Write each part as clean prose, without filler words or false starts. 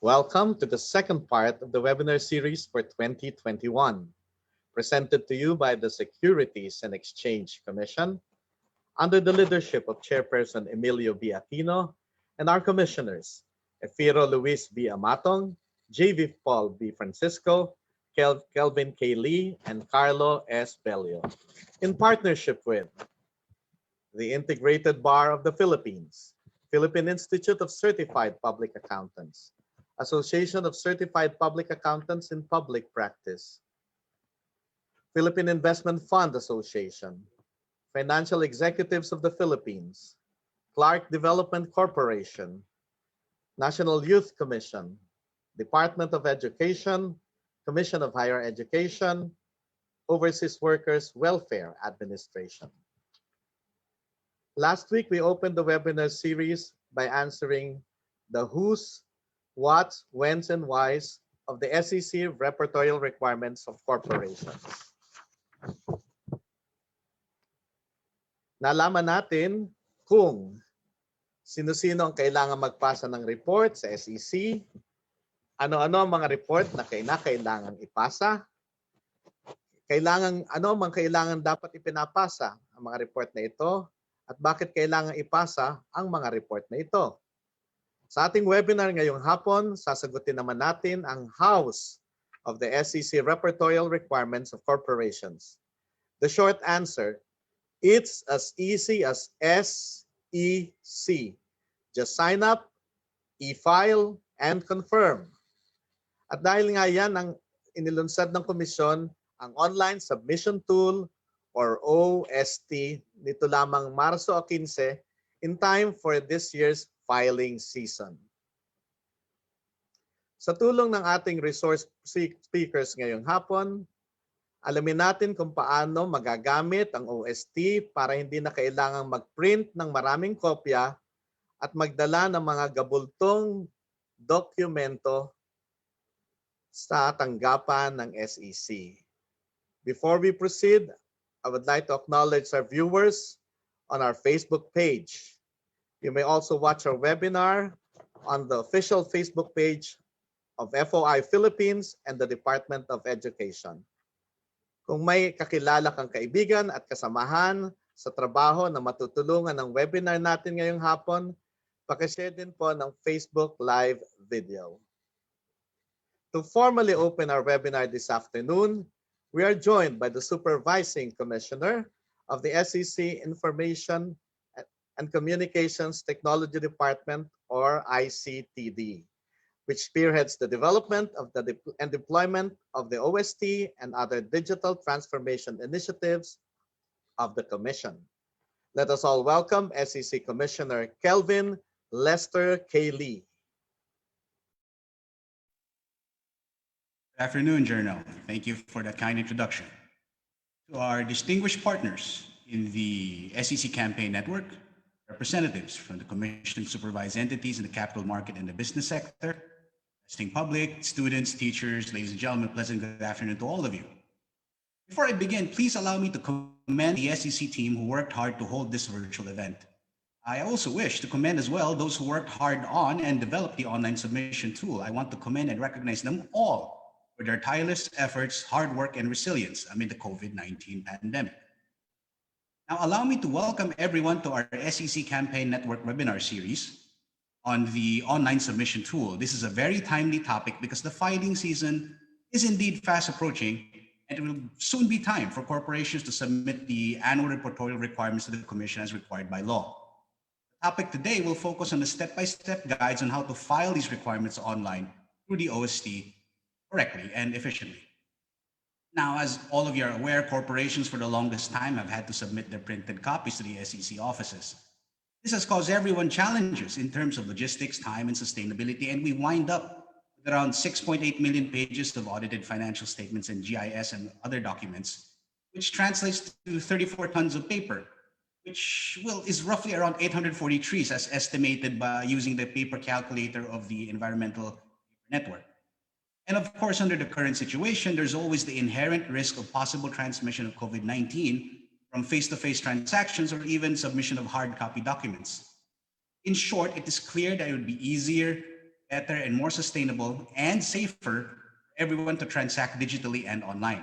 Welcome to the second part of the webinar series for 2021, presented to you by the Securities and Exchange Commission under the leadership of Chairperson Emilio B. Aquino and our commissioners, Efiro Luis B. Amatong, J.V. Paul B. Francisco, Kelvin K. Lee, and Carlo S. Bello, in partnership with the Integrated Bar of the Philippines, Philippine Institute of Certified Public Accountants, Association of Certified Public Accountants in Public Practice, Philippine Investment Fund Association, Financial Executives of the Philippines, Clark Development Corporation, National Youth Commission, Department of Education, Commission of Higher Education, Overseas Workers Welfare Administration. Last week, we opened the webinar series by answering the who's, what's, when's, and why's of the SEC repertorial requirements of corporations. Nalaman natin kung sino-sino ang kailangan magpasa ng report sa SEC, ano-ano ang mga report na kailangan ipasa, ano ang kailangan dapat ipinapasa ang mga report na ito, at bakit kailangan ipasa ang mga report na ito. Sa ating webinar ngayong hapon, sasagutin naman natin ang hows of the SEC repertorial requirements of corporations. The short answer, it's as easy as SEC. Just sign up, e-file, and confirm. At dahil nga yan ang inilunsad ng komisyon, ang Online Submission Tool or OST nito lamang Marso 15 in time for this year's filing season. Sa tulong ng ating resource speakers ngayong hapon, alamin natin kung paano magagamit ang OST para hindi na kailangang mag-print ng maraming kopya at magdala ng mga gabultong dokumento sa tanggapan ng SEC. Before we proceed, I would like to acknowledge our viewers on our Facebook page. You may also watch our webinar on the official Facebook page of FOI Philippines and the Department of Education. Kung may kakilala kang kaibigan at kasamahan sa trabaho na matutulungan ng webinar natin ngayong hapon, pakishare din po ng Facebook Live video. To formally open our webinar this afternoon, we are joined by the Supervising Commissioner of the SEC Information and Communications Technology Department, or ICTD, which spearheads the development of and deployment of the OST and other digital transformation initiatives of the Commission. Let us all welcome SEC Commissioner Kelvin Lester K. Lee. Good afternoon, Journal. Thank you for that kind introduction. To our distinguished partners in the SEC Campaign Network, representatives from the Commission supervised entities in the capital market and the business sector, investing public, students, teachers, ladies and gentlemen, pleasant good afternoon to all of you. Before I begin, please allow me to commend the SEC team who worked hard to hold this virtual event. I also wish to commend as well those who worked hard on and developed the online submission tool. I want to commend and recognize them all for their tireless efforts, hard work, and resilience amid the COVID-19 pandemic. Now, allow me to welcome everyone to our SEC Campaign Network webinar series on the online submission tool. This is a very timely topic because the filing season is indeed fast approaching, and it will soon be time for corporations to submit the annual reportorial requirements to the Commission as required by law. The topic today will focus on the step-by-step guides on how to file these requirements online through the OST correctly and efficiently. Now, as all of you are aware, corporations for the longest time have had to submit their printed copies to the SEC offices. This has caused everyone challenges in terms of logistics, time, and sustainability, and we wind up with around 6.8 million pages of audited financial statements and GIS and other documents, which translates to 34 tons of paper, which is roughly around 840 trees as estimated by using the paper calculator of the Environmental Network. And of course, under the current situation, there's always the inherent risk of possible transmission of COVID-19 from face-to-face transactions or even submission of hard copy documents. In short, it is clear that it would be easier, better and more sustainable and safer for everyone to transact digitally and online.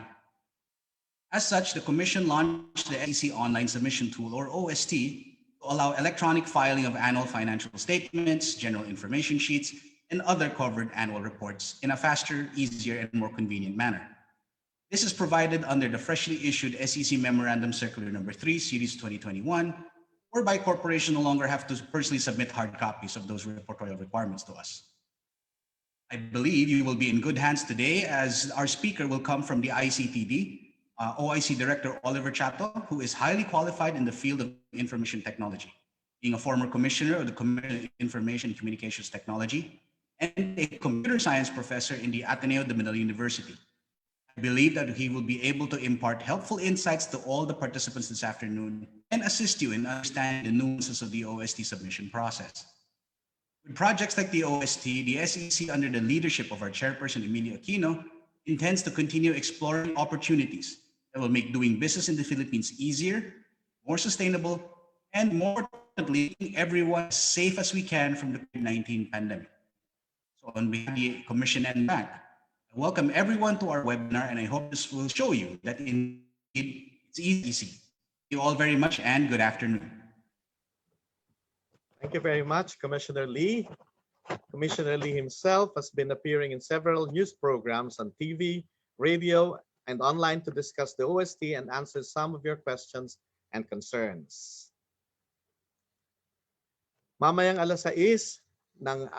As such, the Commission launched the SEC Online Submission Tool, or OST, to allow electronic filing of annual financial statements, general information sheets, and other covered annual reports in a faster, easier, and more convenient manner. This is provided under the freshly issued SEC Memorandum Circular Number 3, Series 2021, whereby corporations no longer have to personally submit hard copies of those reportorial requirements to us. I believe you will be in good hands today, as our speaker will come from the ICTD, OIC Director Oliver Chato, who is highly qualified in the field of information technology, being a former commissioner of the Commission on Information and Communications Technology and a computer science professor in the Ateneo de Manila University. I believe that he will be able to impart helpful insights to all the participants this afternoon and assist you in understanding the nuances of the OST submission process. With projects like the OST, the SEC, under the leadership of our chairperson, Emilio Aquino, intends to continue exploring opportunities that will make doing business in the Philippines easier, more sustainable, and more importantly, making everyone as safe as we can from the COVID-19 pandemic. So on behalf of the Commission and Bank, I welcome everyone to our webinar, and I hope this will show you that indeed it's easy. Thank you all very much, and good afternoon. Thank you very much, Commissioner Lee. Commissioner Lee himself has been appearing in several news programs on TV, radio, and online to discuss the OST and answer some of your questions and concerns. Mamayang alas 6 ng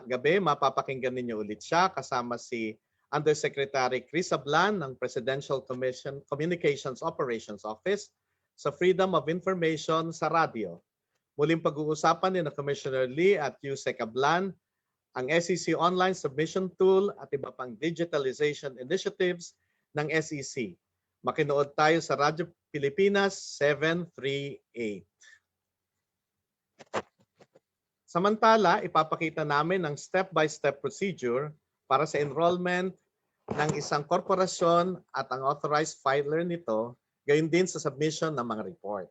gabi, mapapakinggan ninyo ulit siya kasama si Undersecretary Chris Ablan ng Presidential Commission Communications Operations Office sa Freedom of Information sa radyo. Muling pag-uusapan ni Commissioner Lee at Yusek Ablan ang SEC Online Submission Tool at iba pang digitalization initiatives ng SEC. Makinood tayo sa Radyo Pilipinas 738. Samantala, ipapakita namin ang step-by-step procedure para sa enrollment ng isang korporasyon at ang authorized filer nito, gayon din sa submission ng mga report.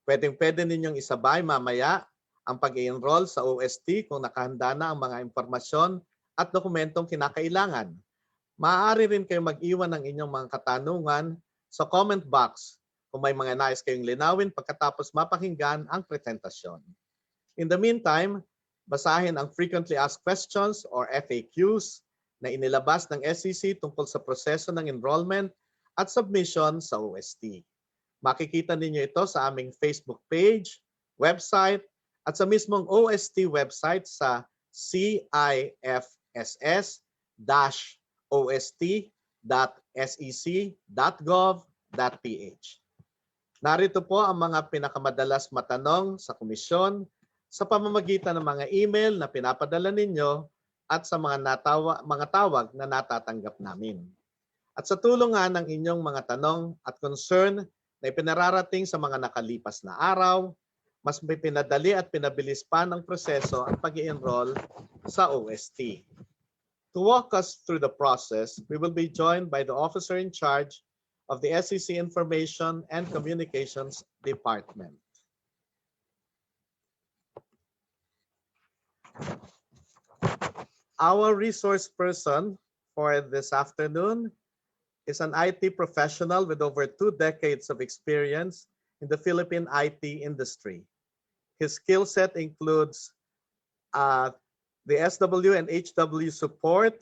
Pwedeng-pwede ninyong isabay mamaya ang pag-i-enroll sa OST kung nakahanda na ang mga impormasyon at dokumentong kinakailangan. Maaari rin kayo mag-iwan ng inyong mga katanungan sa comment box kung may mga nais kayong linawin pagkatapos mapakinggan ang presentasyon. In the meantime, basahin ang Frequently Asked Questions or FAQs na inilabas ng SEC tungkol sa proseso ng enrollment at submission sa OST. Makikita ninyo ito sa aming Facebook page, website, at sa mismong OST website sa cifs-ost.sec.gov.ph. Narito po ang mga pinakamadalas matanong sa komisyon sa pamamagitan ng mga email na pinapadala ninyo at sa mga tawag na natatanggap namin. At sa tulong nga ng inyong mga tanong at concern na ipinararating sa mga nakalipas na araw, mas may pinadali at pinabilis pa ng proseso ang pag-i-enroll sa OST. To walk us through the process, we will be joined by the officer in charge of the SEC Information and Communications Department. Our resource person for this afternoon is an IT professional with over 2 decades of experience in the Philippine IT industry. His skill set includes the SW and HW support,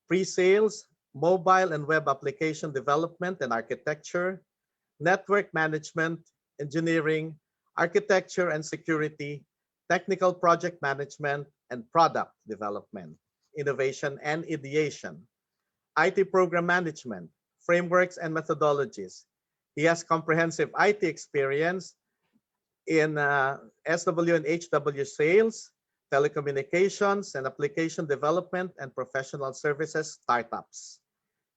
pre-sales, mobile and web application development and architecture, network management, engineering, architecture and security, technical project management, and product development, innovation and ideation, IT program management, frameworks and methodologies. He has comprehensive IT experience in SW and HW sales, telecommunications, and application development and professional services startups.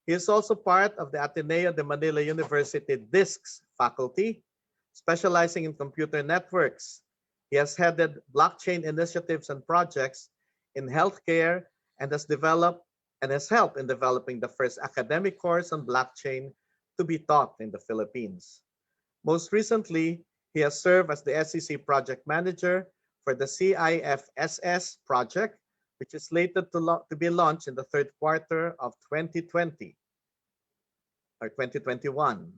He is also part of the Ateneo de Manila University DISCS faculty, specializing in computer networks. He has headed blockchain initiatives and projects in healthcare and has helped in developing the first academic course on blockchain to be taught in the Philippines. Most recently, he has served as the SEC project manager for the CIFSS project, which is slated to be launched in the third quarter of 2020 or 2021.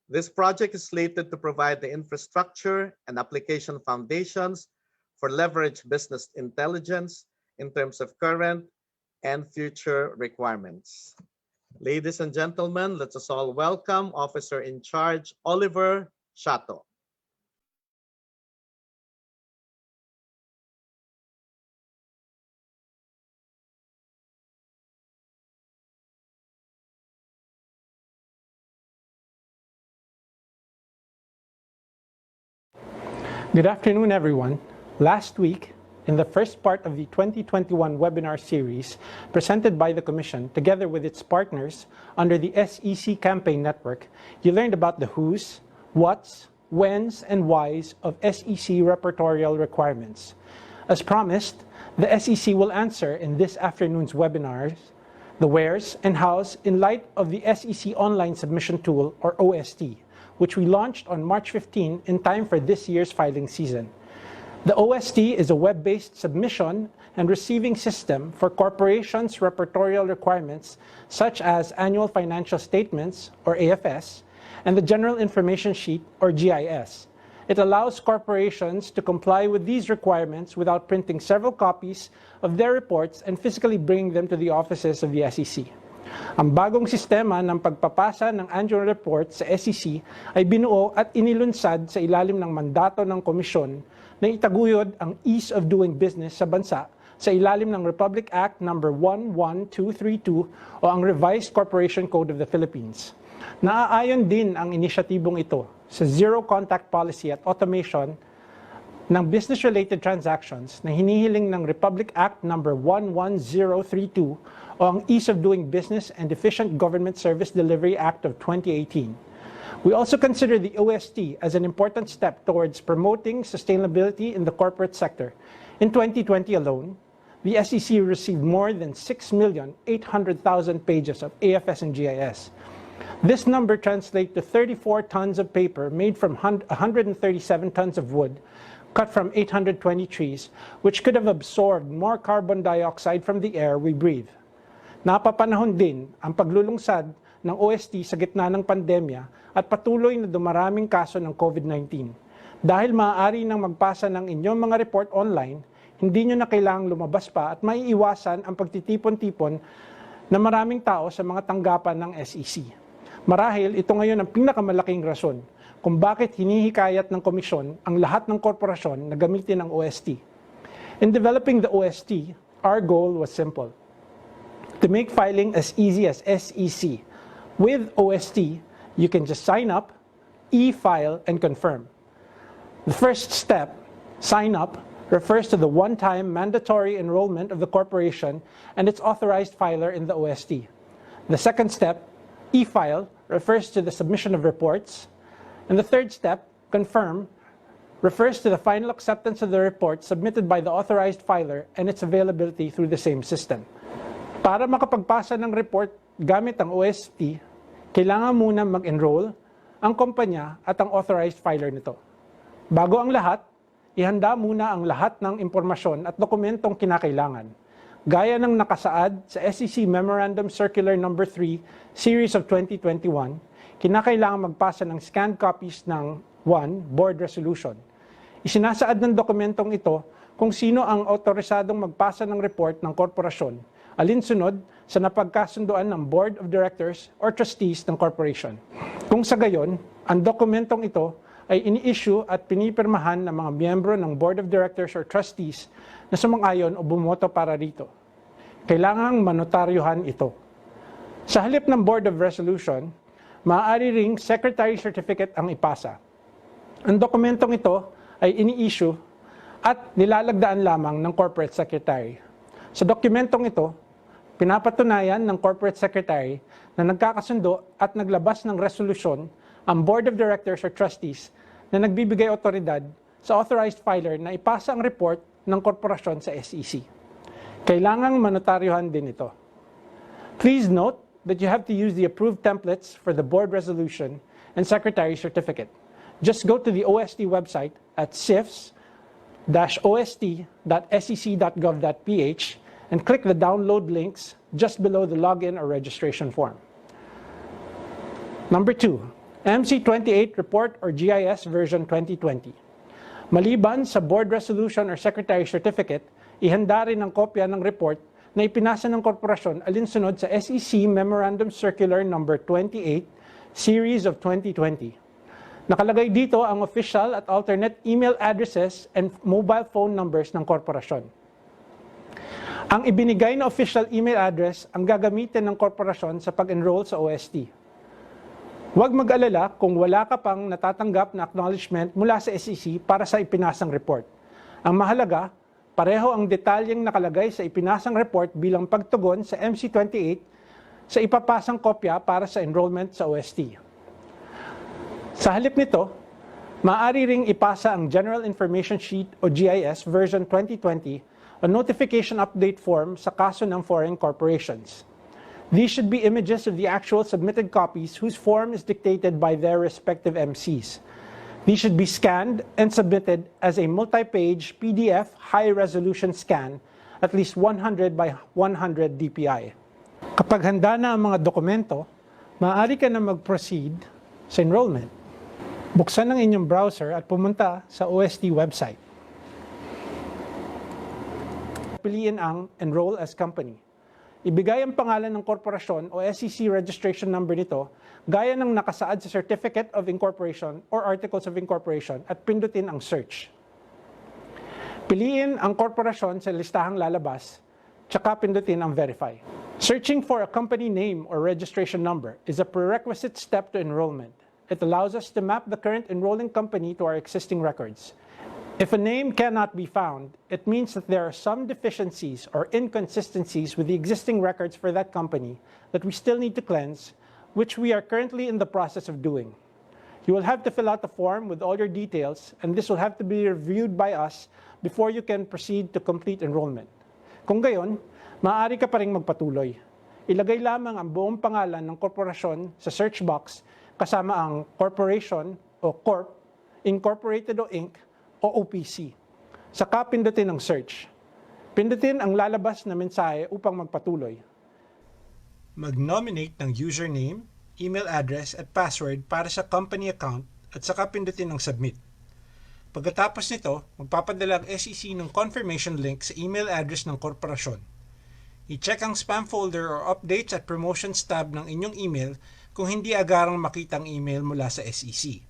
This project is slated to provide the infrastructure and application foundations for leverage business intelligence in terms of current and future requirements. Ladies and gentlemen, let us all welcome Officer in Charge Oliver Chato. Good afternoon, everyone. Last week, in the first part of the 2021 webinar series presented by the Commission together with its partners under the SEC Campaign Network, you learned about the who's, what's, when's, and why's of SEC repertorial requirements. As promised, the SEC will answer in this afternoon's webinars the where's and how's in light of the SEC Online Submission Tool, or OST, which we launched on March 15 in time for this year's filing season. The OST is a web-based submission and receiving system for corporations' repertorial requirements such as annual financial statements, or AFS, and the General Information Sheet, or GIS. It allows corporations to comply with these requirements without printing several copies of their reports and physically bringing them to the offices of the SEC. Ang bagong sistema ng pagpapasa ng annual report sa SEC ay binuo at inilunsad sa ilalim ng mandato ng komisyon na itaguyod ang ease of doing business sa bansa sa ilalim ng Republic Act No. 11232 o ang Revised Corporation Code of the Philippines. Naaayon din ang inisyatibong ito sa zero contact policy at automation ng business-related transactions na hinihiling ng Republic Act No. 11032 o ang Ease of Doing Business and Efficient Government Service Delivery Act of 2018. We also consider the OST as an important step towards promoting sustainability in the corporate sector. In 2020 alone, the SEC received more than 6,800,000 pages of AFS and GIS. This number translates to 34 tons of paper made from 137 tons of wood cut from 820 trees, which could have absorbed more carbon dioxide from the air we breathe. Napapanahon din ang paglulungsad ng OST sa gitna ng pandemya at patuloy na dumaraming kaso ng COVID-19. Dahil maaari nang magpasa ng inyong mga report online, hindi nyo na kailangang lumabas pa at maiiwasan ang pagtitipon-tipon na maraming tao sa mga tanggapan ng SEC. Marahil ito ngayon ang pinakamalaking rason kung bakit hinihikayat ng komisyon ang lahat ng korporasyon na gamitin ang OST. In developing the OST, our goal was simple: to make filing as easy as SEC. With OST, you can just sign up, e-file, and confirm. The first step, sign up, refers to the one-time mandatory enrollment of the corporation and its authorized filer in the OST. The second step, e-file, refers to the submission of reports. And the third step, confirm, refers to the final acceptance of the report submitted by the authorized filer and its availability through the same system. Para makapagpasa ng report gamit ang OST, kailangan muna mag-enroll ang kumpanya at ang authorized filer nito. Bago ang lahat, ihanda muna ang lahat ng impormasyon at dokumentong kinakailangan. Gaya ng nakasaad sa SEC Memorandum Circular No. 3, Series of 2021, kinakailangan magpasa ng scanned copies ng 1. Board Resolution. Isinasaad ng dokumentong ito kung sino ang autorisadong magpasa ng report ng korporasyon, alinsunod sa napagkasunduan ng Board of Directors or Trustees ng corporation. Kung sa gayon, ang dokumentong ito ay ini-issue at pinipirmahan ng mga miyembro ng Board of Directors or Trustees na sumang-ayon o bumoto para rito. Kailangang manotaryuhan ito. Sa halip ng Board of Resolution, maaari ring Secretary Certificate ang ipasa. Ang dokumentong ito ay ini-issue at nilalagdaan lamang ng Corporate Secretary. Sa dokumentong ito, pinapatunayan ng Corporate Secretary na nagkakasundo at naglabas ng resolusyon ang Board of Directors or Trustees na nagbibigay otoridad sa authorized filer na ipasa ang report ng korporasyon sa SEC. Kailangang manotaryuhan din ito. Please note that you have to use the approved templates for the Board Resolution and Secretary Certificate. Just go to the OST website at SIFS www.ost.sec.gov.ph and click the download links just below the login or registration form. Number 2, MC28 Report or GIS version 2020. Maliban sa Board Resolution or Secretary Certificate, ihanda rin ang kopya ng report na ipinasa ng korporasyon alinsunod sa SEC Memorandum Circular No. 28, Series of 2020. Nakalagay dito ang official at alternate email addresses and mobile phone numbers ng korporasyon. Ang ibinigay na official email address ang gagamitin ng korporasyon sa pag-enroll sa OST. Huwag mag-alala kung wala ka pang natatanggap na acknowledgement mula sa SEC para sa ipinasang report. Ang mahalaga, pareho ang detalyeng nakalagay sa ipinasang report bilang pagtugon sa MC28 sa ipapasang kopya para sa enrollment sa OST. Sa halip nito, maaari ring ipasa ang General Information Sheet o GIS version 2020 o Notification Update Form sa kaso ng foreign corporations. These should be images of the actual submitted copies whose form is dictated by their respective MCs. These should be scanned and submitted as a multi-page PDF high-resolution scan, at least 100 by 100 dpi. Kapag handa na ang mga dokumento, maaari ka na mag-proceed sa enrollment. Buksan ang inyong browser at pumunta sa OST website. Piliin ang Enroll as Company. Ibigay ang pangalan ng korporasyon o SEC registration number nito gaya ng nakasaad sa Certificate of Incorporation or Articles of Incorporation at pindutin ang Search. Piliin ang korporasyon sa listahang lalabas, tsaka pindutin ang Verify. Searching for a company name or registration number is a prerequisite step to enrollment. It allows us to map the current enrolling company to our existing records. If a name cannot be found, it means that there are some deficiencies or inconsistencies with the existing records for that company that we still need to cleanse, which we are currently in the process of doing. You will have to fill out a form with all your details, and this will have to be reviewed by us before you can proceed to complete enrollment. Kung gayon, maaari ka pa ring magpatuloy. Ilagay lamang ang buong pangalan ng korporasyon sa search box kasama ang corporation o corp, incorporated o inc, o OPC. Saka pindutin ang search. Pindutin ang lalabas na mensahe upang magpatuloy. Mag-nominate ng username, email address at password para sa company account at saka pindutin ang submit. Pagkatapos nito, magpapadala ang SEC ng confirmation link sa email address ng korporasyon. I-check ang spam folder or updates at promotions tab ng inyong email kung hindi agarang makita ang email mula sa SEC.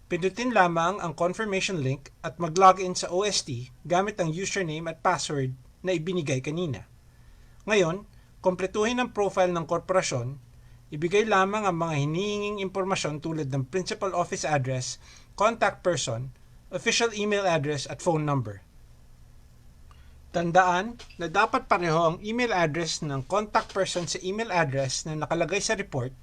Pindutin lamang ang confirmation link at mag-login sa OST gamit ang username at password na ibinigay kanina. Ngayon, kompletuhin ang profile ng korporasyon, ibigay lamang ang mga hinihinging impormasyon tulad ng principal office address, contact person, official email address at phone number. Tandaan na dapat pareho ang email address ng contact person sa email address na nakalagay sa report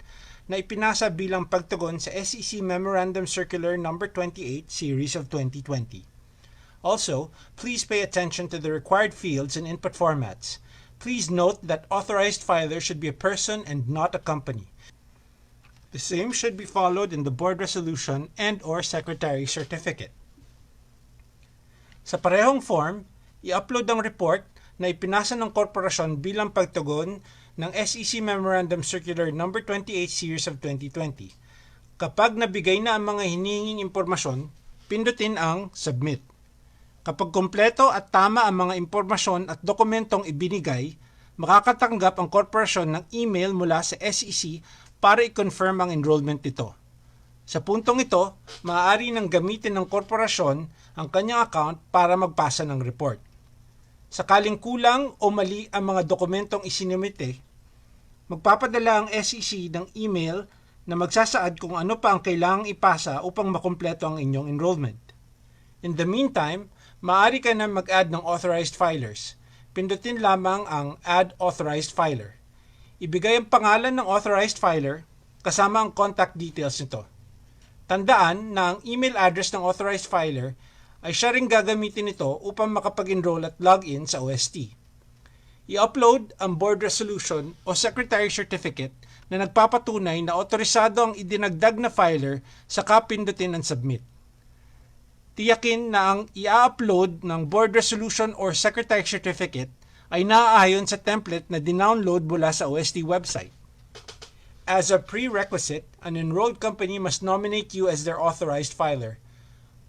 na ipinasa bilang pagtugon sa SEC Memorandum Circular No. 28 Series of 2020. Also, please pay attention to the required fields and input formats. Please note that authorized filer should be a person and not a company. The same should be followed in the board resolution and/or secretary certificate. Sa parehong form, i-upload ang report na ipinasa ng korporasyon bilang pagtugon ng SEC Memorandum Circular No. 28 Series of 2020. Kapag nabigay na ang mga hinihinging impormasyon, pindutin ang Submit. Kapag kumpleto at tama ang mga impormasyon at dokumentong ibinigay, makakatanggap ang korporasyon ng email mula sa SEC para i-confirm ang enrollment nito. Sa puntong ito, maaari nang gamitin ng korporasyon ang kanyang account para magpasa ng report. Sakaling kulang o mali ang mga dokumentong isinumite, magpapadala ang SEC ng email na magsasaad kung ano pa ang kailangang ipasa upang makumpleto ang inyong enrollment. In the meantime, maaari ka na mag-add ng authorized filers. Pindutin lamang ang Add Authorized Filer. Ibigay ang pangalan ng authorized filer kasama ang contact details nito. Tandaan na ang email address ng authorized filer ay siya ring gagamitin ito upang makapag-enroll at login sa OST. I-upload ang board resolution o secretary certificate na nagpapatunay na otorisado ang idinagdag na filer saka pindutin ang submit. tiyakin na ang i-upload ng board resolution or secretary certificate ay naaayon sa template na dinownload mula sa OST website. As a prerequisite, an enrolled company must nominate you as their authorized filer.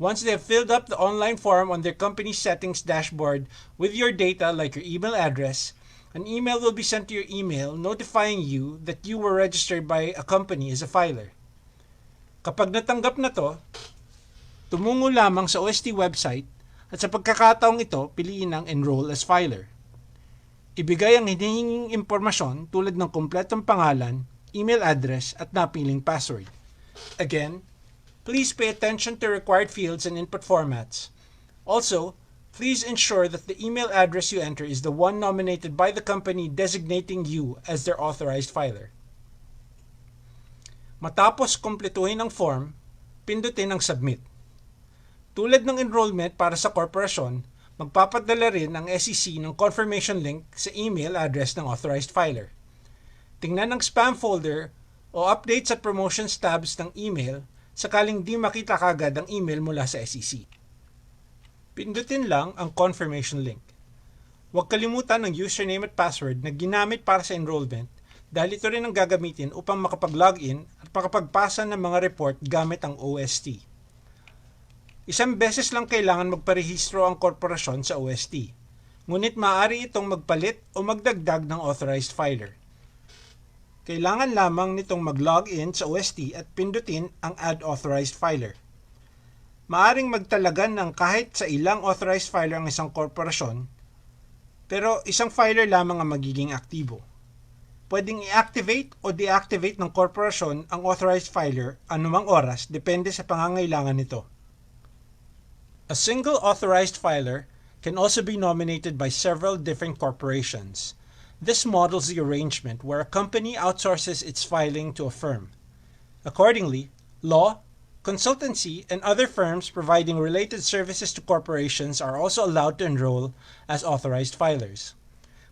Once they have filled up the online form on their company settings dashboard with your data like your email address, an email will be sent to your email notifying you that you were registered by a company as a filer. Kapag natanggap na to, tumungo lamang sa OST website at sa pagkakataong ito, piliin ang Enroll as Filer. Ibigay ang hinihinging impormasyon tulad ng kumpletong pangalan, email address at napiling password. Again, please pay attention to required fields and input formats. Also, please ensure that the email address you enter is the one nominated by the company designating you as their authorized filer. Matapos kumpletuhin ang form, pindutin ang Submit. Tulad ng enrollment para sa korporasyon, magpapadala rin ang SEC ng confirmation link sa email address ng authorized filer. Tingnan ang spam folder o updates at promotions tabs ng email sakaling di makita kagad ang email mula sa SEC. Pindutin lang ang confirmation link. Huwag kalimutan ang username at password na ginamit para sa enrollment dahil ito rin ang gagamitin upang makapag-login at makapagpasa ng mga report gamit ang OST. Isang beses lang kailangan magparehistro ang korporasyon sa OST, ngunit maaari itong magpalit o magdagdag ng authorized filer. Kailangan lamang nitong mag-login sa OST at pindutin ang Add Authorized Filer. Maaring magtalagan ng kahit sa ilang authorized filer ang isang korporasyon, pero isang filer lamang ang magiging aktibo. Pwedeng i-activate o deactivate ng korporasyon ang authorized filer anumang oras depende sa pangangailangan nito. A single authorized filer can also be nominated by several different corporations. This models the arrangement where a company outsources its filing to a firm. Accordingly, law, consultancy, and other firms providing related services to corporations are also allowed to enroll as authorized filers.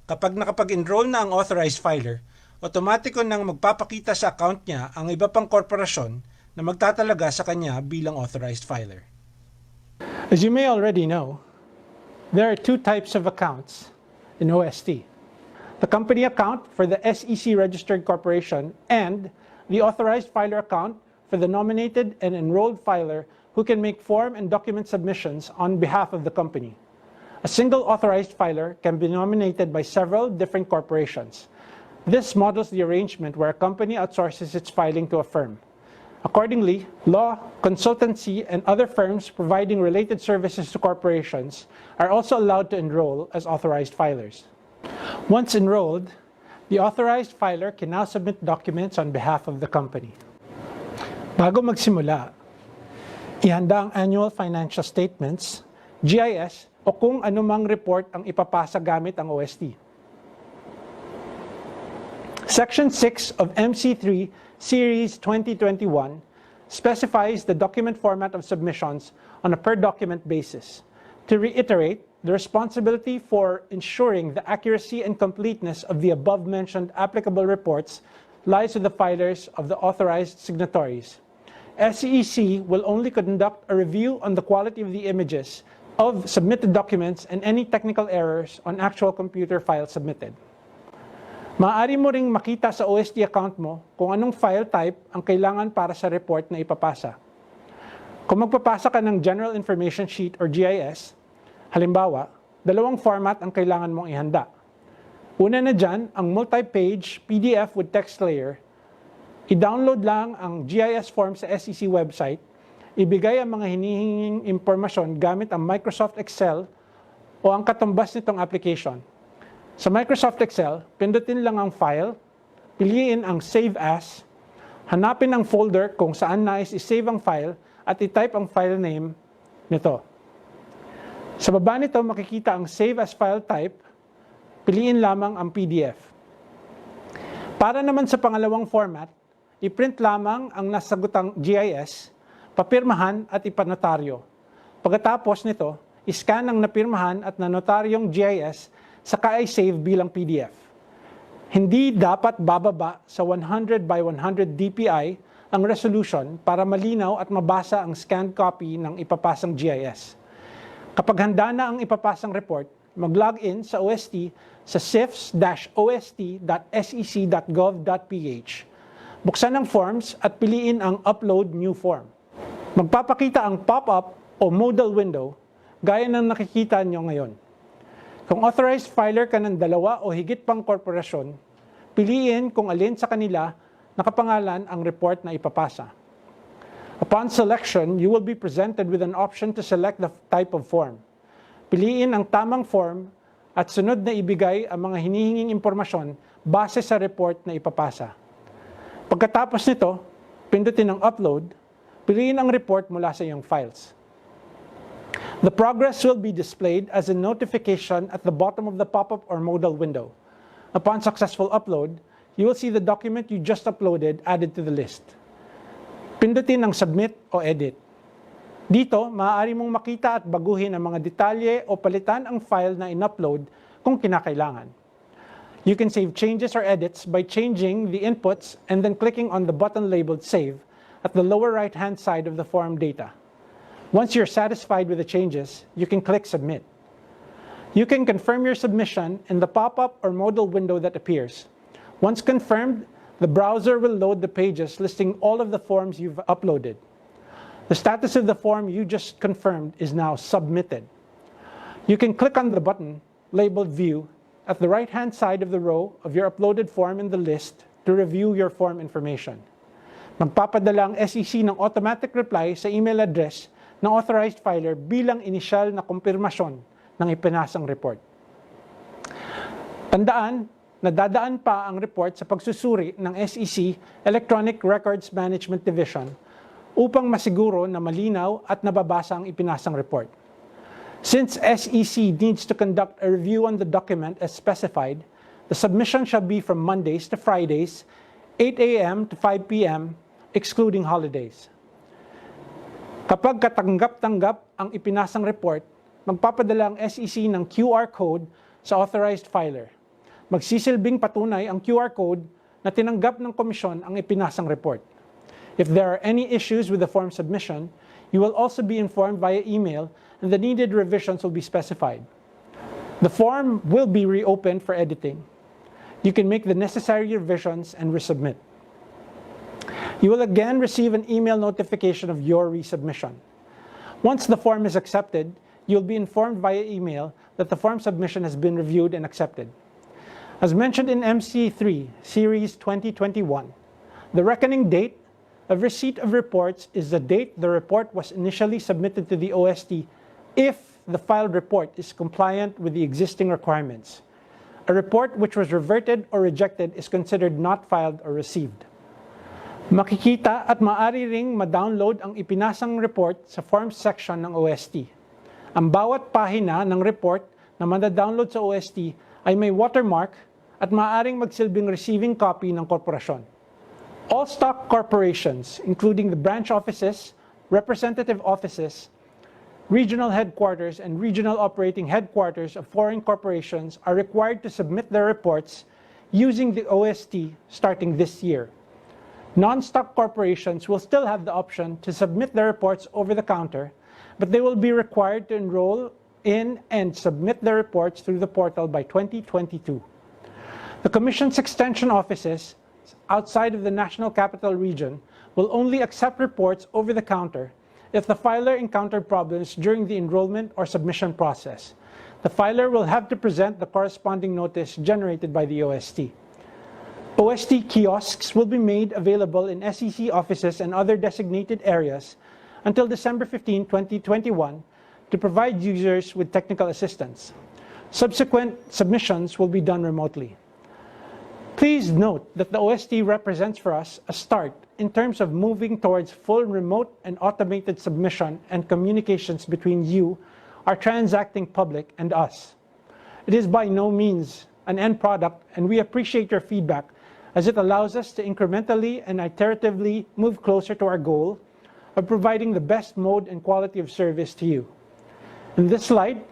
Kapag nakapag-enroll na ang authorized filer, otomatiko nang magpapakita sa account niya ang iba pang korporasyon na magtatalaga sa kanya bilang authorized filer. As you may already know, there are two types of accounts in OST. The company account for the SEC registered corporation and the authorized filer account for the nominated and enrolled filer who can make form and document submissions on behalf of the company. A single authorized filer can be nominated by several different corporations. This models the arrangement where a company outsources its filing to a firm. Accordingly, law, consultancy, and other firms providing related services to corporations are also allowed to enroll as authorized filers. Once enrolled, the authorized filer can now submit documents on behalf of the company. Bago magsimula, ihanda ang annual financial statements, GIS, o kung anumang report ang ipapasa gamit ang OST. Section 6 of MC3 Series 2021 specifies the document format of submissions on a per-document basis. To reiterate, the responsibility for ensuring the accuracy and completeness of the above-mentioned applicable reports lies with the filers of the authorized signatories. SEC will only conduct a review on the quality of the images of submitted documents and any technical errors on actual computer files submitted. Maaari mo ring makita sa OST account mo kung anong file type ang kailangan para sa report na ipapasa. Kung magpapasa ka ng General Information Sheet or GIS, halimbawa, dalawang format ang kailangan mong ihanda. Una na dyan, ang multi-page PDF with text layer. I-download lang ang GIS form sa SEC website, ibigay ang mga hinihinging impormasyon gamit ang Microsoft Excel o ang katumbas nitong application. Sa Microsoft Excel, pindutin lang ang file, piliin ang Save As, hanapin ang folder kung saan nais i-save ang file at i-type ang file name nito. Sa baba nito makikita ang Save As File Type, piliin lamang ang PDF. Para naman sa pangalawang format, i-print lamang ang nasagutang GIS, papirmahan at ipanotaryo. Pagkatapos nito, iscan ang napirmahan at nanotaryong GIS saka ay save bilang PDF. Hindi dapat bababa sa 100 by 100 dpi ang resolution para malinaw at mabasa ang scanned copy ng ipapasang GIS. Kapag handa na ang ipapasang report, mag-login sa OST sa sifs-ost.sec.gov.ph. Buksan ang forms at piliin ang Upload New Form. Magpapakita ang pop-up o modal window gaya ng nakikita nyo ngayon. Kung authorized filer ka ng 2 o higit pang korporasyon, piliin kung alin sa kanila nakapangalan ang report na ipapasa. Upon selection, you will be presented with an option to select the type of form. Piliin ang tamang form at sunod na ibigay ang mga hinihinging impormasyon base sa report na ipapasa. Pagkatapos nito, pindutin ang upload, piliin ang report mula sa iyong files. The progress will be displayed as a notification at the bottom of the pop-up or modal window. Upon successful upload, you will see the document you just uploaded added to the list. Pindutin ang Submit o Edit. Dito, maaari mong makita at baguhin ang mga detalye o palitan ang file na in-upload kung kinakailangan. You can save changes or edits by changing the inputs and then clicking on the button labeled Save at the lower right-hand side of the form data. Once you're satisfied with the changes, you can click Submit. You can confirm your submission in the pop-up or modal window that appears. Once confirmed, the browser will load the pages listing all of the forms you've uploaded. The status of the form you just confirmed is now submitted. You can click on the button labeled View at the right-hand side of the row of your uploaded form in the list to review your form information. Magpapadala ang SEC ng automatic reply sa email address ng authorized filer bilang inisyal na kumpirmasyon ng ipinasang report. Tandaan, nadadaan pa ang report sa pagsusuri ng SEC Electronic Records Management Division upang masiguro na malinaw at nababasa ang ipinasang report. Since SEC needs to conduct a review on the document as specified, the submission shall be from Mondays to Fridays, 8 a.m. to 5 p.m., excluding holidays. Kapag katanggap-tanggap ang ipinasang report, magpapadala ang SEC ng QR code sa authorized filer. Magsisilbing patunay ang QR code na tinanggap ng komisyon ang ipinasang report. If there are any issues with the form submission, you will also be informed via email and the needed revisions will be specified. The form will be reopened for editing. You can make the necessary revisions and resubmit. You will again receive an email notification of your resubmission. Once the form is accepted, you'll be informed via email that the form submission has been reviewed and accepted. As mentioned in MC3, Series 2021, the reckoning date of receipt of reports is the date the report was initially submitted to the OST if the filed report is compliant with the existing requirements. A report which was reverted or rejected is considered not filed or received. Makikita at maaari ring ma-download ang ipinasang report sa Forms section ng OST. Ang bawat pahina ng report na mada-download sa OST ay may watermark at maaaring magsilbing receiving copy ng korporasyon. All stock corporations, including the branch offices, representative offices, regional headquarters, and regional operating headquarters of foreign corporations are required to submit their reports using the OST starting this year. Non-stock corporations will still have the option to submit their reports over the counter, but they will be required to enroll in and submit their reports through the portal by 2022. The Commission's extension offices outside of the National Capital Region will only accept reports over the counter if the filer encountered problems during the enrollment or submission process. The filer will have to present the corresponding notice generated by the OST. OST kiosks will be made available in SEC offices and other designated areas until December 15, 2021 to provide users with technical assistance. Subsequent submissions will be done remotely. Please note that the OST represents for us a start in terms of moving towards full remote and automated submission and communications between you, our transacting public, and us. It is by no means an end product, and we appreciate your feedback as it allows us to incrementally and iteratively move closer to our goal of providing the best mode and quality of service to you. In this slide,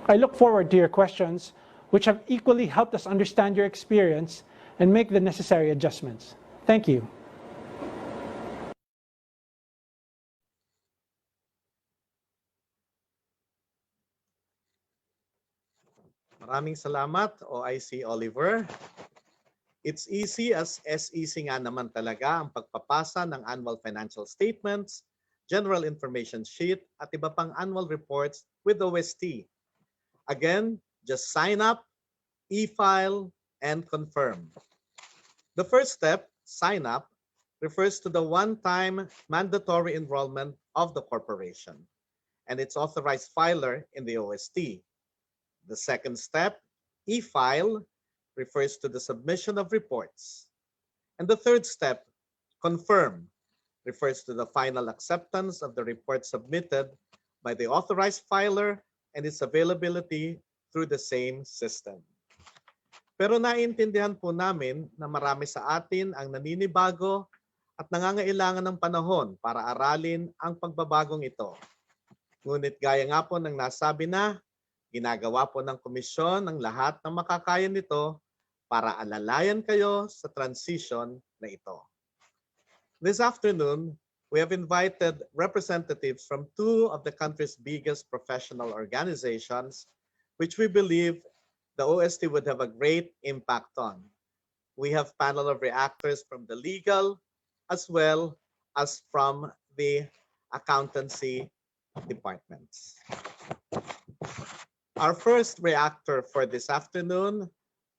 I look forward to your questions, which have equally helped us understand your experience and make the necessary adjustments. Thank you. Maraming salamat, OIC Oliver. It's easy as SEC nga naman talaga ang pagpapasa ng annual financial statements, general information sheet, at iba pang annual reports with OST. Again, just sign up, e-file, and confirm. The first step, sign up, refers to the one-time mandatory enrollment of the corporation and its authorized filer in the OST. The second step, e-file, refers to the submission of reports. And the third step, confirm, refers to the final acceptance of the report submitted by the authorized filer and its availability through the same system. Pero naiintindihan po namin na marami sa atin ang naninibago at nangangailangan ng panahon para aralin ang pagbabagong ito. Ngunit gaya nga po ng nasabi na, ginagawa po ng komisyon ang lahat ng makakaya nito para alalayan kayo sa transition na ito. This afternoon, we have invited representatives from two of the country's biggest professional organizations, which we believe the OST would have a great impact on. We have panel of reactors from the legal as well as from the accountancy departments. Our first reactor for this afternoon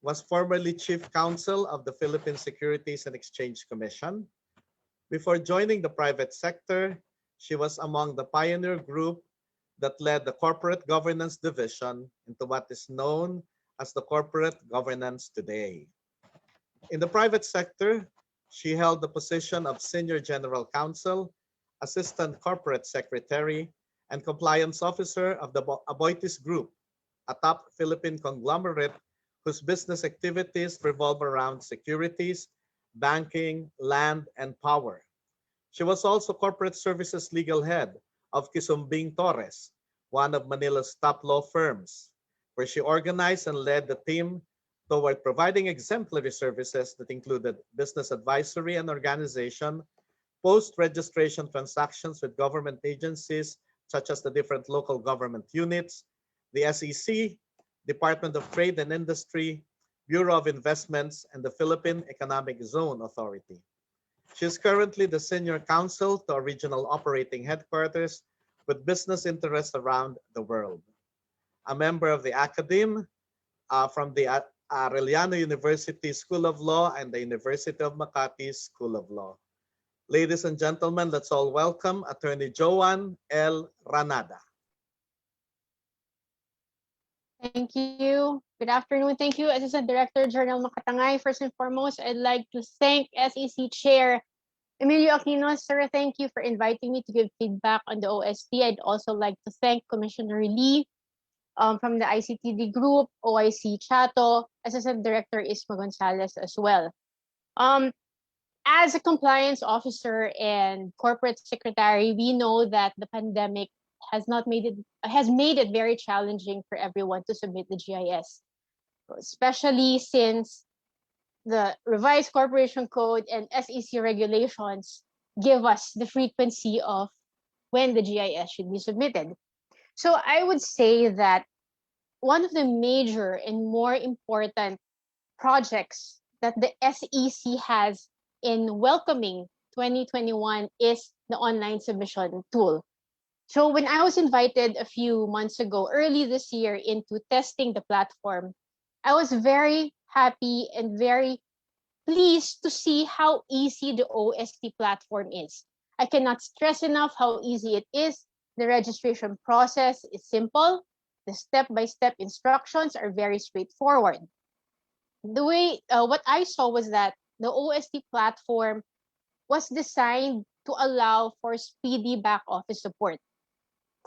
was formerly Chief Counsel of the Philippine Securities and Exchange Commission. Before joining the private sector, she was among the pioneer group that led the Corporate Governance Division into what is known as the Corporate Governance today. In the private sector, she held the position of Senior General Counsel, Assistant Corporate Secretary, and Compliance Officer of the Aboitiz Group, a top Philippine conglomerate whose business activities revolve around securities, banking, land, and power. She was also Corporate Services Legal Head of Kisumbing Torres, one of Manila's top law firms, where she organized and led the team toward providing exemplary services that included business advisory and organization, post-registration transactions with government agencies such as the different local government units, the SEC, Department of Trade and Industry, Bureau of Investments, and the Philippine Economic Zone Authority. She is currently the Senior Counsel to a regional operating headquarters with business interests around the world. A member of the Academe from the Arellano University School of Law and the University of Makati School of Law. Ladies and gentlemen, let's all welcome Attorney Joan L. Ranada. Thank you. Good afternoon. Thank you, Assistant Director Journal Makatangay. First and foremost, I'd like to thank SEC Chair Emilio Aquino. Sir, thank you for inviting me to give feedback on the OST. I'd also like to thank Commissioner Lee from the ICTD Group, OIC Chato, Assistant Director Isma Gonzalez as well. As a compliance officer and corporate secretary, we know that the pandemic has made it very challenging for everyone to submit the GIS, especially since the revised corporation code and SEC regulations give us the frequency of when the GIS should be submitted. So I would say that one of the major and more important projects that the SEC has in welcoming 2021 is the online submission tool. So when I was invited a few months ago, early this year, into testing the platform, I was very happy and very pleased to see how easy the OST platform is. I cannot stress enough how easy it is. The registration process is simple. The step-by-step instructions are very straightforward. What I saw was that the OST platform was designed to allow for speedy back office support.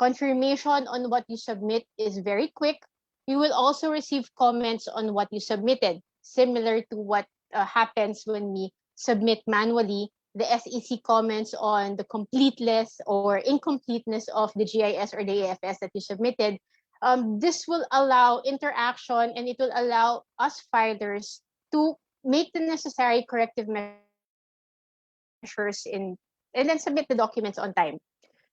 Confirmation on what you submit is very quick. You will also receive comments on what you submitted, similar to what happens when we submit manually. The SEC comments on the completeness or incompleteness of the GIS or the AFS that you submitted. This will allow interaction, and it will allow us filers to make the necessary corrective measures and then submit the documents on time.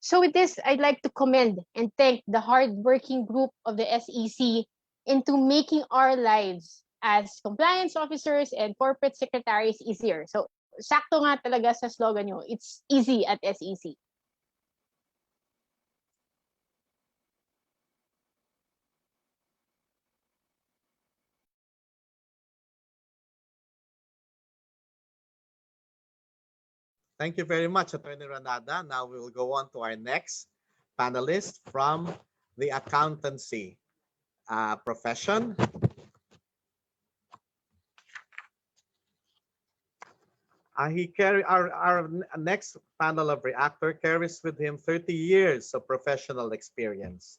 So with this, I'd like to commend and thank the hardworking group of the SEC into making our lives as compliance officers and corporate secretaries easier. So, sakto nga talaga sa slogan nyo, it's easy at SEC. Thank you very much, Attorney Ranada. Now we will go on to our next panelist from the accountancy profession. Our next panel of reactor carries with him 30 years of professional experience.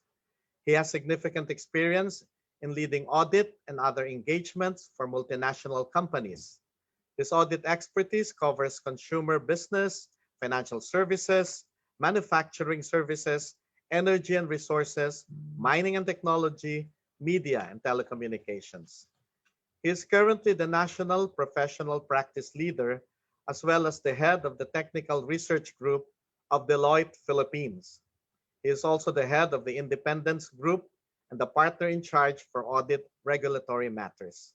He has significant experience in leading audit and other engagements for multinational companies. His audit expertise covers consumer business, financial services, manufacturing services, energy and resources, mining and technology, media and telecommunications. He is currently the National Professional Practice Leader as well as the head of the Technical Research Group of Deloitte Philippines. He is also the head of the Independence Group and the partner in charge for audit regulatory matters.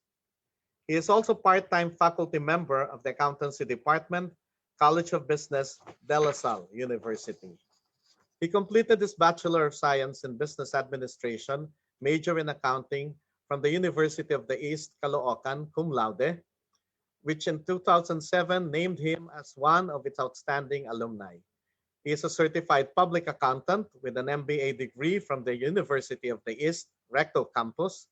He is also part-time faculty member of the Accountancy Department, College of Business, De La Salle University. He completed his Bachelor of Science in Business Administration, major in accounting from the University of the East, Caloocan, cum laude, which in 2007 named him as one of its outstanding alumni. He is a certified public accountant with an MBA degree from the University of the East, Recto Campus.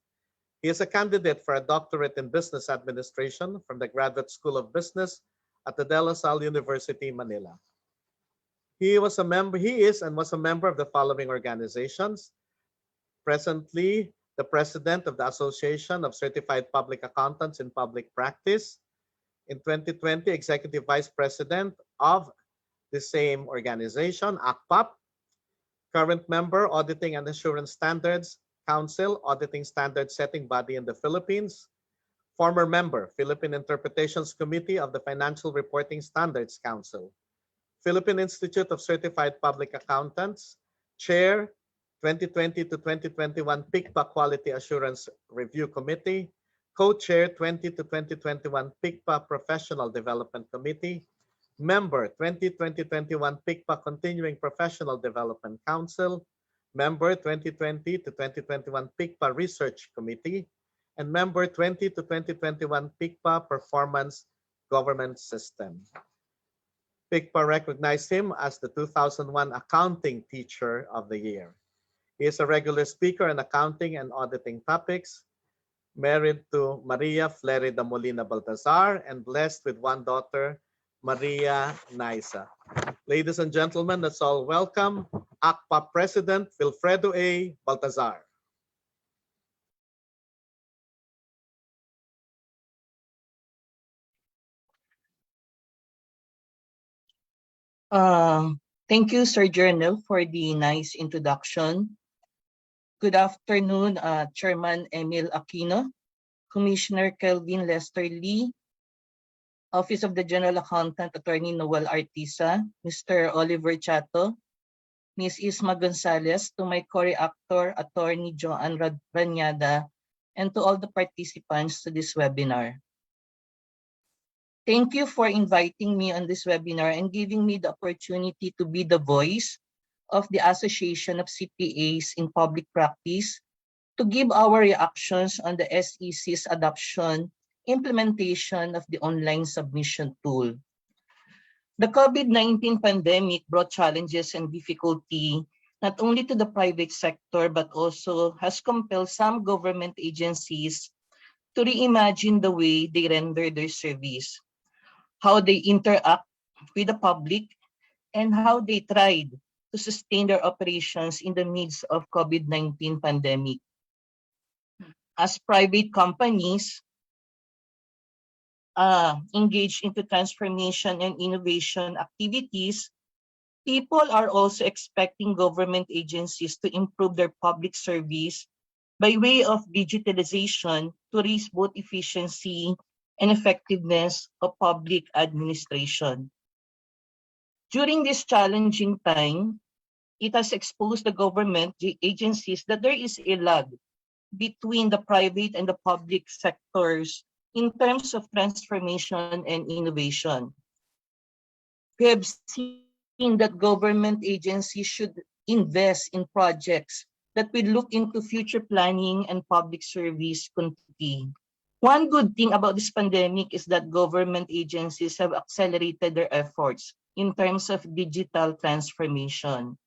He is a candidate for a doctorate in business administration from the Graduate School of Business at the De La Salle University, Manila. He is and was a member of the following organizations. Presently, the president of the Association of Certified Public Accountants in Public Practice. In 2020, executive vice president of the same organization, ACPAP. Current member, Auditing and Assurance Standards Council, auditing standard setting body in the Philippines. Former member, Philippine Interpretations Committee of the Financial Reporting Standards Council. Philippine Institute of Certified Public Accountants, Chair, 2020 to 2021 PICPA Quality Assurance Review Committee, Co-Chair 20 to 2021 PICPA Professional Development Committee, Member 2020-21 PICPA Continuing Professional Development Council, Member 2020 to 2021 PICPA Research Committee, and Member 20 to 2021 PICPA Performance Government System. PICPA recognized him as the 2001 Accounting Teacher of the Year. He is a regular speaker on accounting and auditing topics, married to Maria Flerida Molina Baltazar, and blessed with one daughter, Maria Naisa. Ladies and gentlemen, let's all welcome ACPA President Wilfredo A. Baltazar. Thank you, Sir Journal, for the nice introduction. Good afternoon, Chairman Emil Aquino, Commissioner Kelvin Lester Lee, Office of the General Accountant, Attorney Noel Artisa, Mr. Oliver Chato, Ms. Isma Gonzalez, to my co-reactor, Attorney Joanne Ranyada, and to all the participants to this webinar. Thank you for inviting me on this webinar and giving me the opportunity to be the voice of the Association of CPAs in Public Practice to give our reactions on the SEC's adoption, implementation of the online submission tool. The COVID-19 pandemic brought challenges and difficulty not only to the private sector, but also has compelled some government agencies to reimagine the way they render their service, how they interact with the public, and how they tried to sustain their operations in the midst of COVID-19 pandemic. As private companies engage into transformation and innovation activities, people are also expecting government agencies to improve their public service by way of digitalization to raise both efficiency and effectiveness of public administration. During this challenging time, it has exposed the government agencies that there is a lag between the private and the public sectors in terms of transformation and innovation. We have seen that government agencies should invest in projects that will look into future planning and public service continuity. One good thing about this pandemic is that government agencies have accelerated their efforts in terms of digital transformation.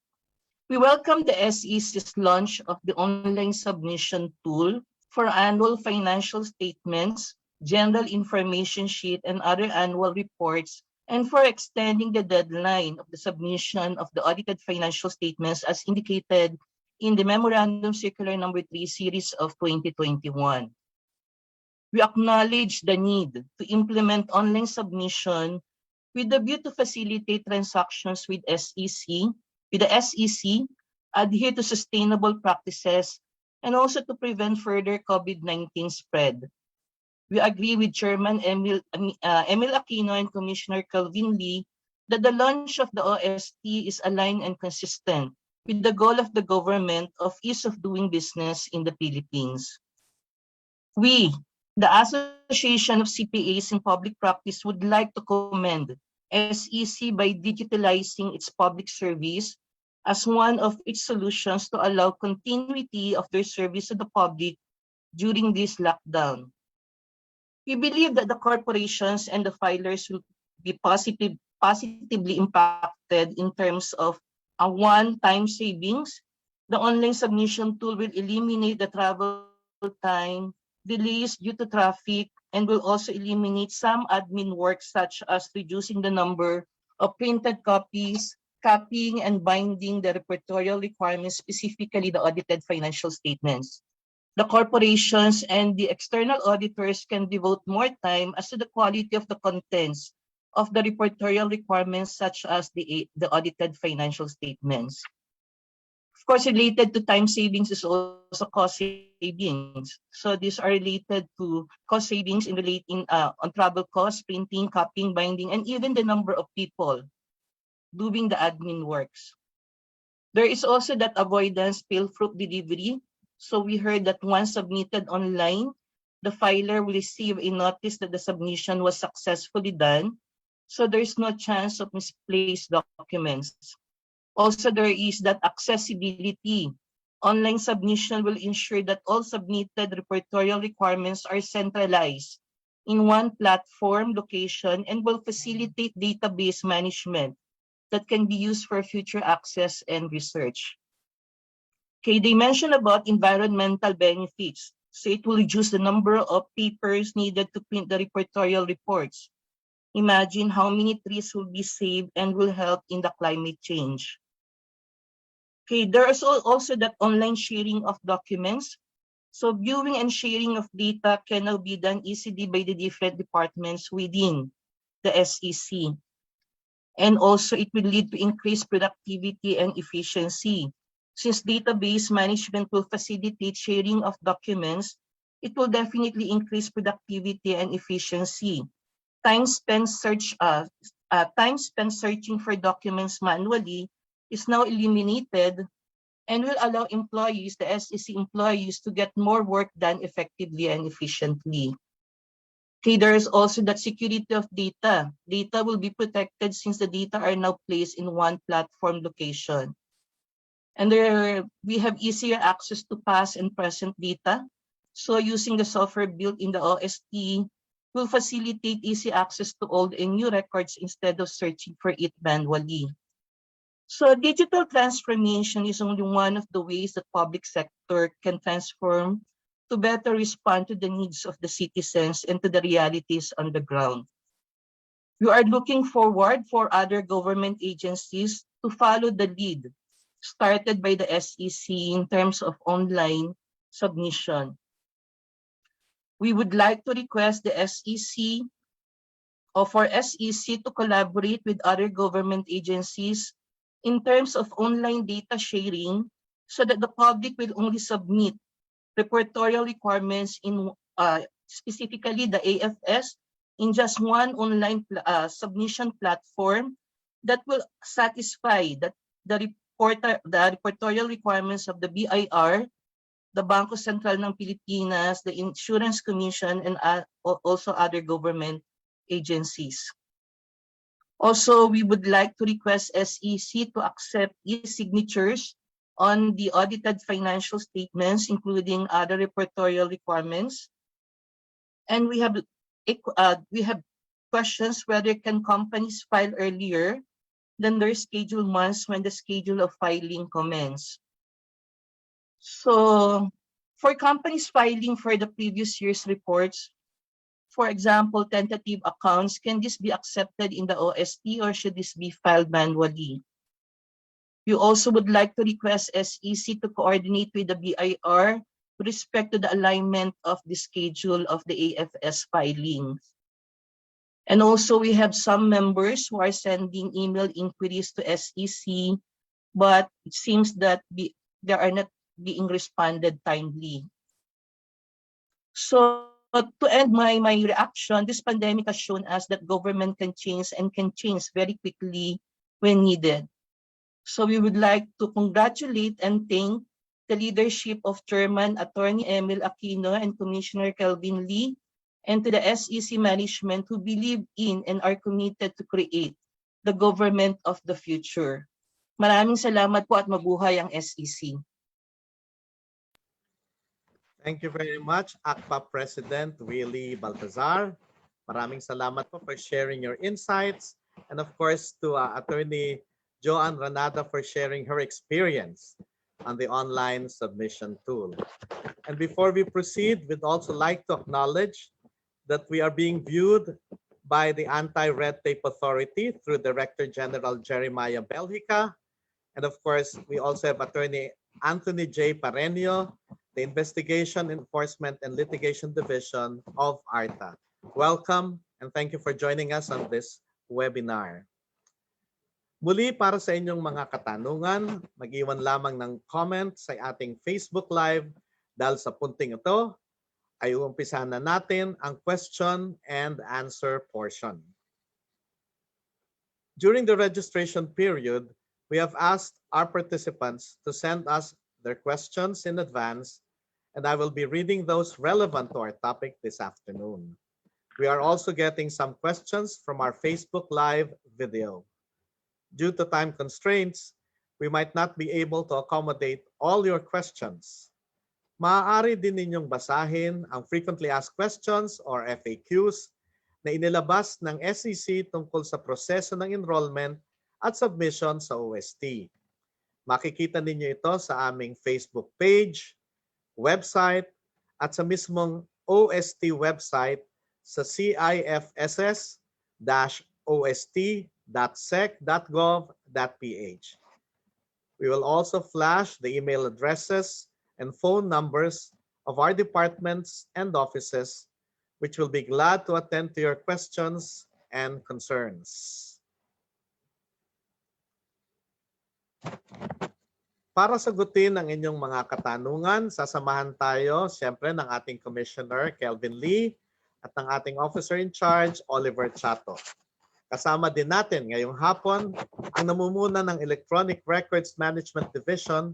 We welcome the SEC's launch of the online submission tool for annual financial statements, general information sheet, and other annual reports, and for extending the deadline of the submission of the audited financial statements as indicated in the Memorandum Circular Number 3 Series of 2021. We acknowledge the need to implement online submission with the view to facilitate transactions with the SEC, adhere to sustainable practices, and also to prevent further COVID-19 spread. We agree with Chairman Emil Aquino and Commissioner Calvin Lee that the launch of the OST is aligned and consistent with the goal of the government of ease of doing business in the Philippines. We, the Association of CPAs in Public Practice, would like to commend SEC by digitalizing its public service as one of its solutions to allow continuity of their service to the public during this lockdown. We believe that the corporations and the filers will be positively impacted in terms of a one-time savings. The online submission tool will eliminate the travel time, delays due to traffic, and will also eliminate some admin work such as reducing the number of printed copies, copying and binding the reportorial requirements, specifically the audited financial statements. The corporations and the external auditors can devote more time as to the quality of the contents of the reportorial requirements such as the audited financial statements. Of course, related to time savings is also cost savings. So these are related to cost savings on travel costs, printing, copying, binding, and even the number of people doing the admin works. There is also that avoidance fail fruit delivery. So we heard that once submitted online, the filer will receive a notice that the submission was successfully done. So there is no chance of misplaced documents. Also, there is that accessibility. Online submission will ensure that all submitted reportorial requirements are centralized in one platform location and will facilitate database management that can be used for future access and research. Okay, they mentioned about environmental benefits. So it will reduce the number of papers needed to print the reportorial reports. Imagine how many trees will be saved and will help in the climate change. Okay, there is also that online sharing of documents. So viewing and sharing of data can now be done easily by the different departments within the SEC. And also it will lead to increased productivity and efficiency. Since database management will facilitate sharing of documents, it will definitely increase productivity and efficiency. Time spent searching for documents manually is now eliminated and will allow employees, the SEC employees, to get more work done effectively and efficiently. Okay, there is also that security of data. Data will be protected since the data are now placed in one platform location. And we have easier access to past and present data. So using the software built in the OST will facilitate easy access to old and new records instead of searching for it manually. So digital transformation is only one of the ways the public sector can transform to better respond to the needs of the citizens and to the realities on the ground. We are looking forward for other government agencies to follow the lead started by the SEC in terms of online submission. We would like to request the SEC or for SEC to collaborate with other government agencies in terms of online data sharing so that the public will only submit reportorial requirements in specifically the AFS in just one online submission platform that will satisfy that the reportorial requirements of the BIR, the Bangko Sentral ng Pilipinas, the Insurance Commission, and also other government agencies. Also, we would like to request SEC to accept e-signatures on the audited financial statements, including other reportorial requirements. And we have questions whether can companies file earlier than their scheduled months when the schedule of filing commences. So for companies filing for the previous year's reports, for example, tentative accounts, can this be accepted in the OST or should this be filed manually? We also would like to request SEC to coordinate with the BIR with respect to the alignment of the schedule of the AFS filings. And also we have some members who are sending email inquiries to SEC, but it seems that they are not being responded timely. So to end my reaction, this pandemic has shown us that government can change and can change very quickly when needed. So we would like to congratulate and thank the leadership of Chairman Attorney Emil Aquino and Commissioner Kelvin Lee, and to the SEC management who believe in and are committed to create the government of the future. Maraming salamat po at mabuhay ang SEC. Thank you very much, ACPA President Willie Baltazar. Maraming salamat po for sharing your insights. And of course, to Attorney Joanne Ranada for sharing her experience on the online submission tool. And before we proceed, we'd also like to acknowledge that we are being viewed by the Anti-Red Tape Authority through Director General Jeremiah Belhica. And of course, we also have Attorney Anthony J. Pareño, the Investigation, Enforcement, and Litigation Division of ARTA. Welcome and thank you for joining us on this webinar. Muli, para sa inyong mga katanungan, mag-iwan lamang ng comment sa ating Facebook Live dahil sa punting ito ay uumpisahan na natin ang question and answer portion. During the registration period, we have asked our participants to send us their questions in advance, and I will be reading those relevant to our topic this afternoon. We are also getting some questions from our Facebook Live video. Due to time constraints, we might not be able to accommodate all your questions. Maaari din ninyong basahin ang Frequently Asked Questions or FAQs na inilabas ng SEC tungkol sa proseso ng enrollment at submission sa OST. Makikita ninyo ito sa aming Facebook page, website, at sa mismong OST website sa cifss-ost.sec.gov.ph. We will also flash the email addresses and phone numbers of our departments and offices, which will be glad to attend to your questions and concerns. Para sagutin ang inyong mga katanungan, sasamahan tayo siyempre ng ating Commissioner Kelvin Lee at ng ating Officer in Charge Oliver Chato. Kasama din natin ngayong hapon ang namumuna ng Electronic Records Management Division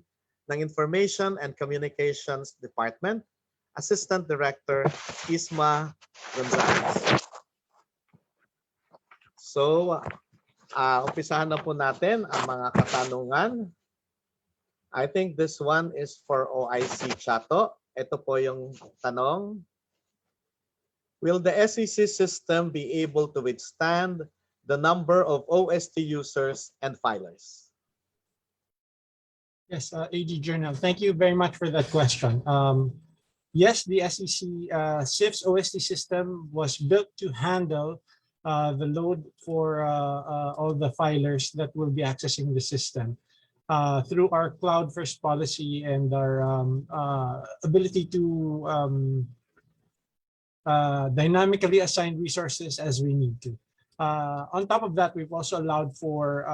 ng Information and Communications Department, Assistant Director Isma Gonzalez. So, umpisahan na po natin ang mga katanungan. I think this one is for OIC Chato. Ito po yung tanong. Will the SEC system be able to withstand the number of OST users and filers? Yes, AG Journal, thank you very much for that question. Yes, the SEC SIFS OST system was built to handle the load for all the filers that will be accessing the system through our cloud-first policy and our ability to dynamically assign resources as we need to. On top of that, we've also allowed for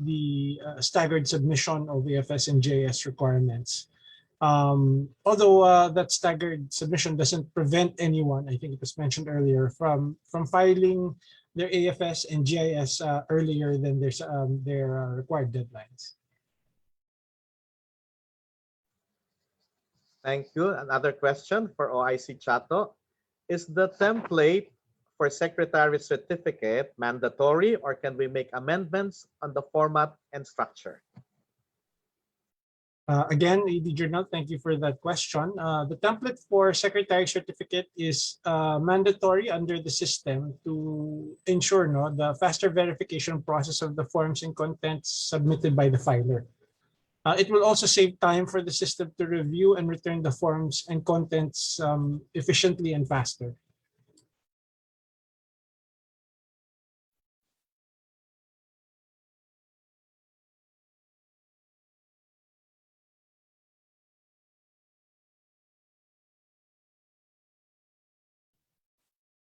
the staggered submission of AFS and JS requirements. Although that staggered submission doesn't prevent anyone, I think it was mentioned earlier, from filing their AFS and GIS earlier than their required deadlines. Thank you. Another question for OIC Chato. Is the template for secretary certificate mandatory, or can we make amendments on the format and structure? Again, AD Journal, thank you for that question. The template for Secretary Certificate is mandatory under the system to ensure the faster verification process of the forms and contents submitted by the filer. It will also save time for the system to review and return the forms and contents efficiently and faster.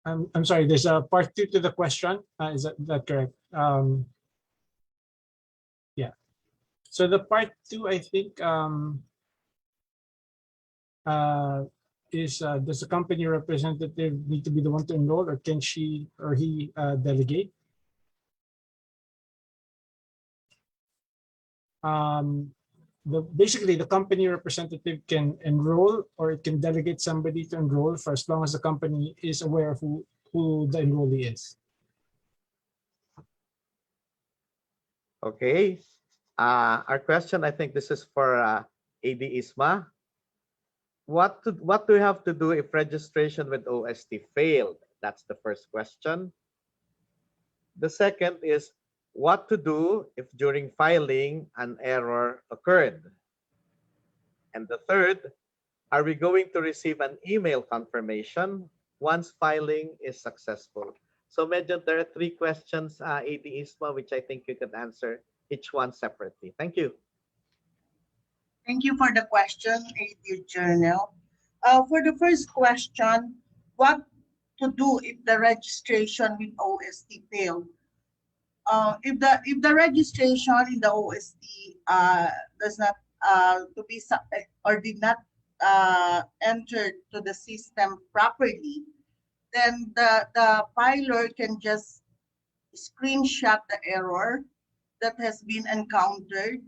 I'm sorry, there's a part 2 to the question. Is that correct? Yeah. So the part 2, I think, is does the company representative need to be the one to enroll, or can she or he delegate? Basically, the company representative can enroll, or it can delegate somebody to enroll for as long as the company is aware of who the enrollee is. Okay. Our question, I think this is for AD Isma. What do we have to do if registration with OST failed? That's the first question. The second is what to do if during filing an error occurred. And the third, are we going to receive an email confirmation once filing is successful? So medyo there are 3 questions, AD Isma, which I think you could answer each one separately. Thank you. Thank you for the question, AD Journal. For the first question, what to do if the registration with OST failed? If the registration in the OST does not to be or did not enter to the system properly, then the filer can just screenshot the error that has been encountered,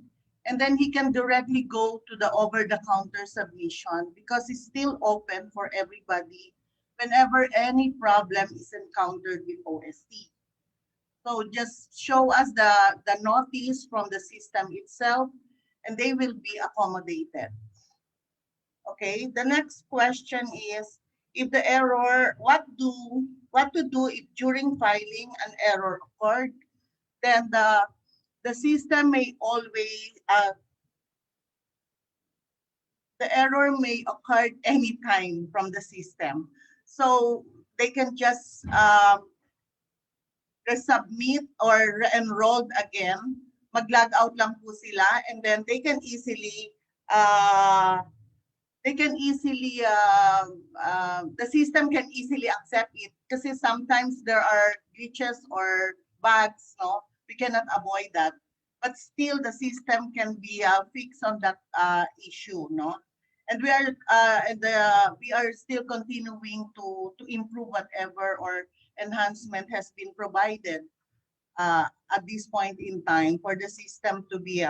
and then he can directly go to the over-the-counter submission because it's still open for everybody whenever any problem is encountered with OST. So just show us the notice from the system itself, and they will be accommodated. Okay, the next question is, if the error, what to do if during filing an error occurred? Then the system may always, the error may occur anytime from the system. So they can just resubmit or re-enrolled again. Mag-log out lang po sila, and then they can easily the system can easily accept it kasi sometimes there are glitches or bugs, no? We cannot avoid that. But still the system can be fixed on that issue, no? And we are still continuing to improve whatever or enhancement has been provided at this point in time for the system to be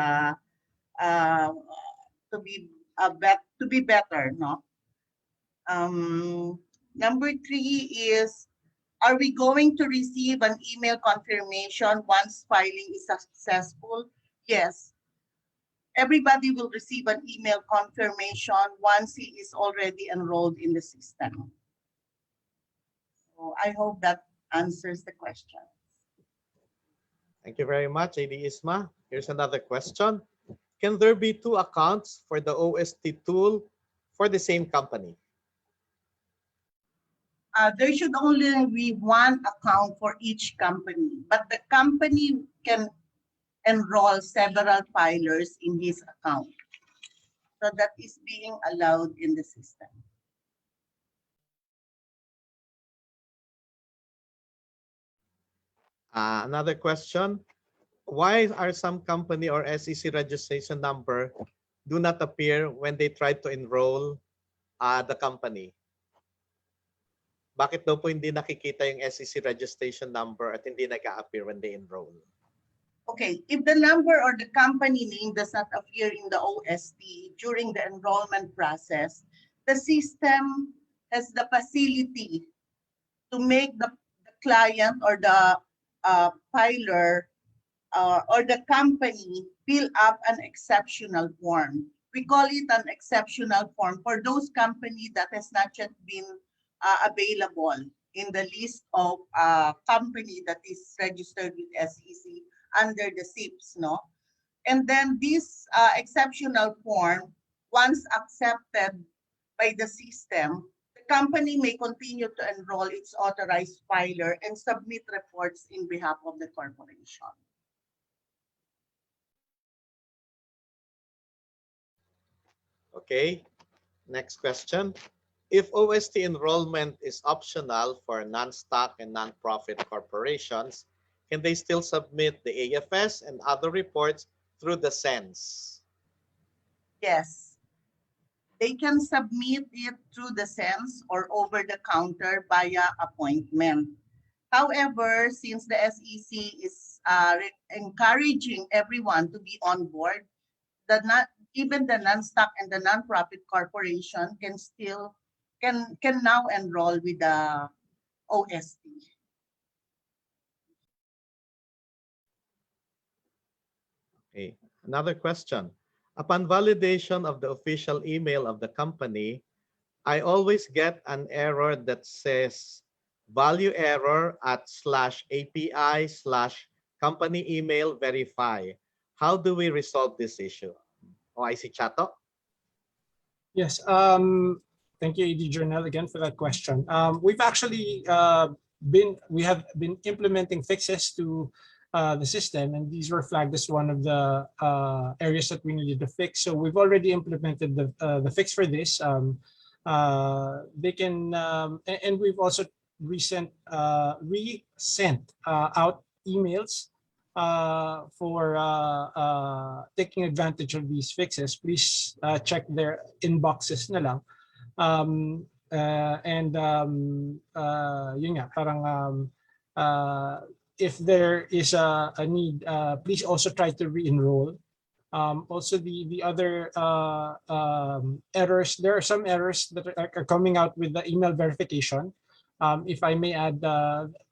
better, no? Number 3 is, are we going to receive an email confirmation once filing is successful? Yes. Everybody will receive an email confirmation once he is already enrolled in the system. So I hope that answers the question. Thank you very much, AD Isma. Here's another question. Can there be 2 accounts for the OST tool for the same company? There should only be 1 account for each company, but the company can enroll several filers in his account. So that is being allowed in the system. Another question. Why are some company or SEC registration number do not appear when they try to enroll the company? Bakit daw po hindi nakikita yung SEC registration number at hindi nag-a-appear when they enroll? Okay, if the number or the company name does not appear in the OST during the enrollment process, the system has the facility to make the client or the filer or the company fill up an exceptional form. We call it an exceptional form for those company that has not yet been available in the list of company that is registered with SEC under the SIPs, no? And then this exceptional form, once accepted by the system, the company may continue to enroll its authorized filer and submit reports in behalf of the corporation. Okay, next question. If OST enrollment is optional for non-stock and non-profit corporations, can they still submit the AFS and other reports through the SENS? Yes, they can submit it through the SENS or over the counter via appointment. However, since the SEC is encouraging everyone to be on board, even the non-stock and the non-profit corporation can now enroll with the OST. Okay, another question. Upon validation of the official email of the company, I always get an error that says value error at /API/company email verify. How do we resolve this issue? OIC Chato? Yes, thank you, ED Journal, again for that question. We've actually we have been implementing fixes to the system, and these were flagged as one of the areas that we needed to fix. So we've already implemented the fix for this. They can, and we've also resent out emails for taking advantage of these fixes. Please check their inboxes na lang. Yun nga, parang if there is a need, please also try to re-enroll. Also, the other errors, there are some errors that are coming out with the email verification. If I may add,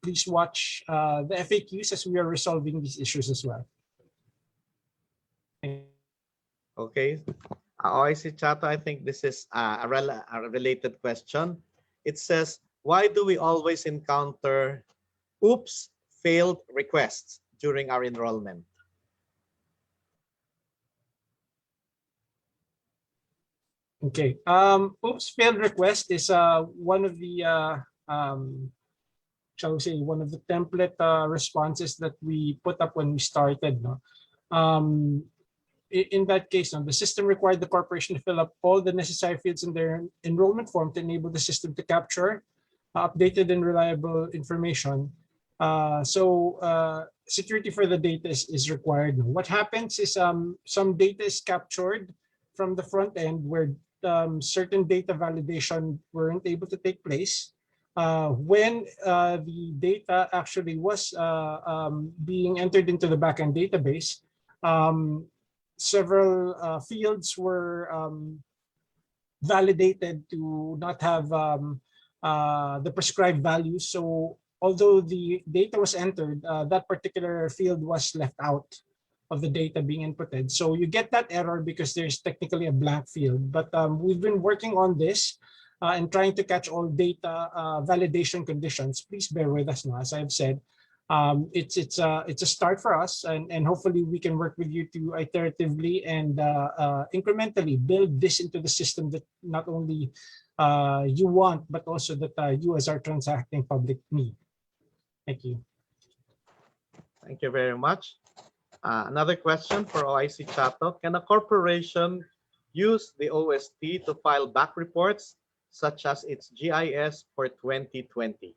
please watch the FAQs as we are resolving these issues as well. Okay. OIC Chato, I think this is a related question. It says, why do we always encounter oops, failed requests during our enrollment? Okay. Oops, failed request is one of the shall we say, one of the template responses that we put up when we started. No? In that case, the system required the corporation to fill up all the necessary fields in their enrollment form to enable the system to capture updated and reliable information. Security for the data is required. What happens is some data is captured from the front end where certain data validation weren't able to take place. When the data actually was being entered into the backend database, several fields were validated to not have the prescribed values. So although the data was entered, that particular field was left out of the data being inputted. So you get that error because there's technically a blank field. But we've been working on this and trying to catch all data validation conditions. Please bear with us now. As I've said, it's a start for us, and hopefully we can work with you to iteratively and incrementally build this into the system that not only you want, but also that you as our transacting public need. Thank you. Thank you very much. Another question for OIC Chato. Can a corporation use the OST to file back reports such as its GIS for 2020?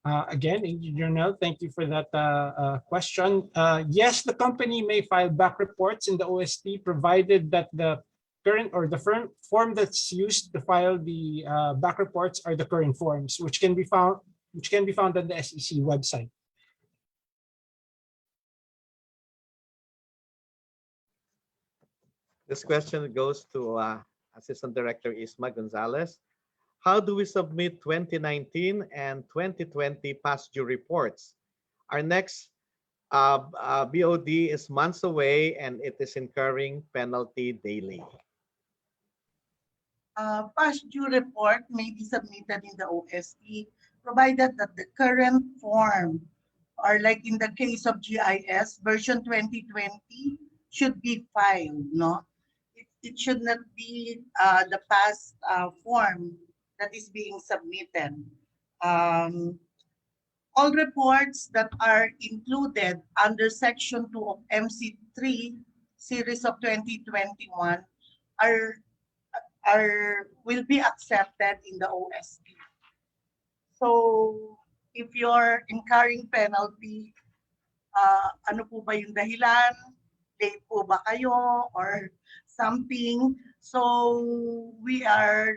Again, ED Journal, thank you for that question. Yes, the company may file back reports in the OST provided that the current or the form that's used to file the back reports are the current forms, which can be found on the SEC website. This question goes to Assistant Director Isma Gonzalez. How do we submit 2019 and 2020 past due reports? Our next BOD is months away and it is incurring penalty daily. Past due report may be submitted in the OST, provided that the current form, or like in the case of GIS, version 2020 should be filed, no? It should not be the past form that is being submitted. All reports that are included under Section 2 of MC3 series of 2021 will be accepted in the OST. So if you're incurring penalty, ano po ba yung dahilan? Late po ba kayo or something? So we are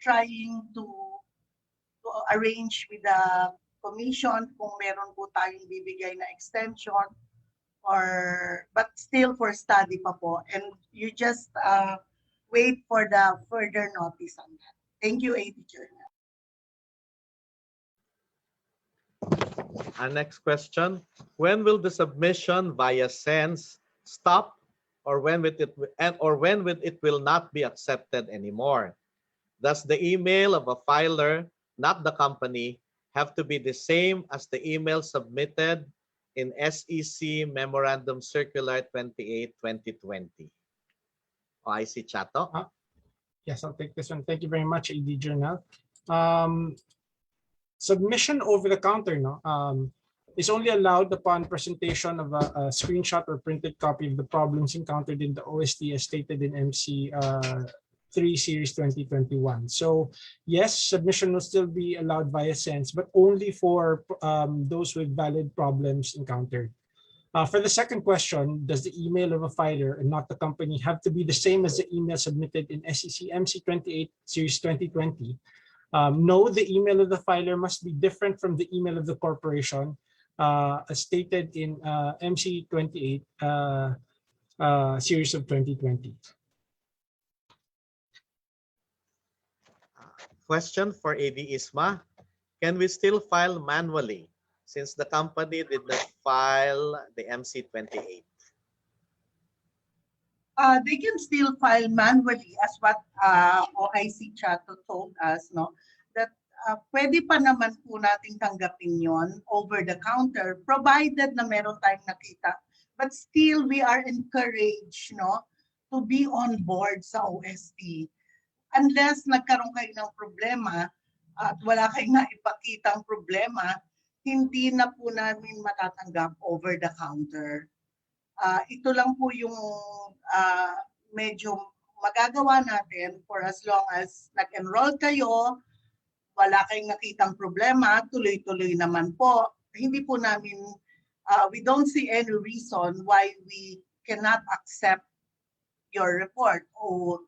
trying to arrange with the commission kung meron po tayong bibigay na extension, or but still for study pa po, and you just wait for the further notice on that. Thank you, AD Journal. Our next question, when will the submission via SENS stop, or when will it will not be accepted anymore? Does the email of a filer, not the company, have to be the same as the email submitted in SEC Memorandum Circular 28/2020? Oh, I see Chato. Yes, I'll take this one. Thank you very much, AD Journal. Submission over the counter is only allowed upon presentation of a screenshot or printed copy of the problems encountered in the OST as stated in MC 3 Series 2021. So yes, submission will still be allowed via SENS, but only for those with valid problems encountered. For the second question, does the email of a filer and not the company have to be the same as the email submitted in SEC MC 28 Series 2020? No, the email of the filer must be different from the email of the corporation, as stated in MC 28 Series of 2020. Question for AD Isma. Can we still file manually since the company did not file the MC 28? They can still file manually as what OIC Chato told us, no? That pwede pa naman po nating tanggapin yon over the counter provided na meron tayong nakita. But still, we are encouraged, no, to be on board sa OST. Unless nagkaroon kayo ng problema at wala kayong naipakitang problema, hindi na po namin matatanggap over the counter. Ito lang po yung medyo magagawa natin for as long as nag-enroll kayo, wala kayong nakitang problema, tuloy-tuloy naman po. Hindi po namin, we don't see any reason why we cannot accept your report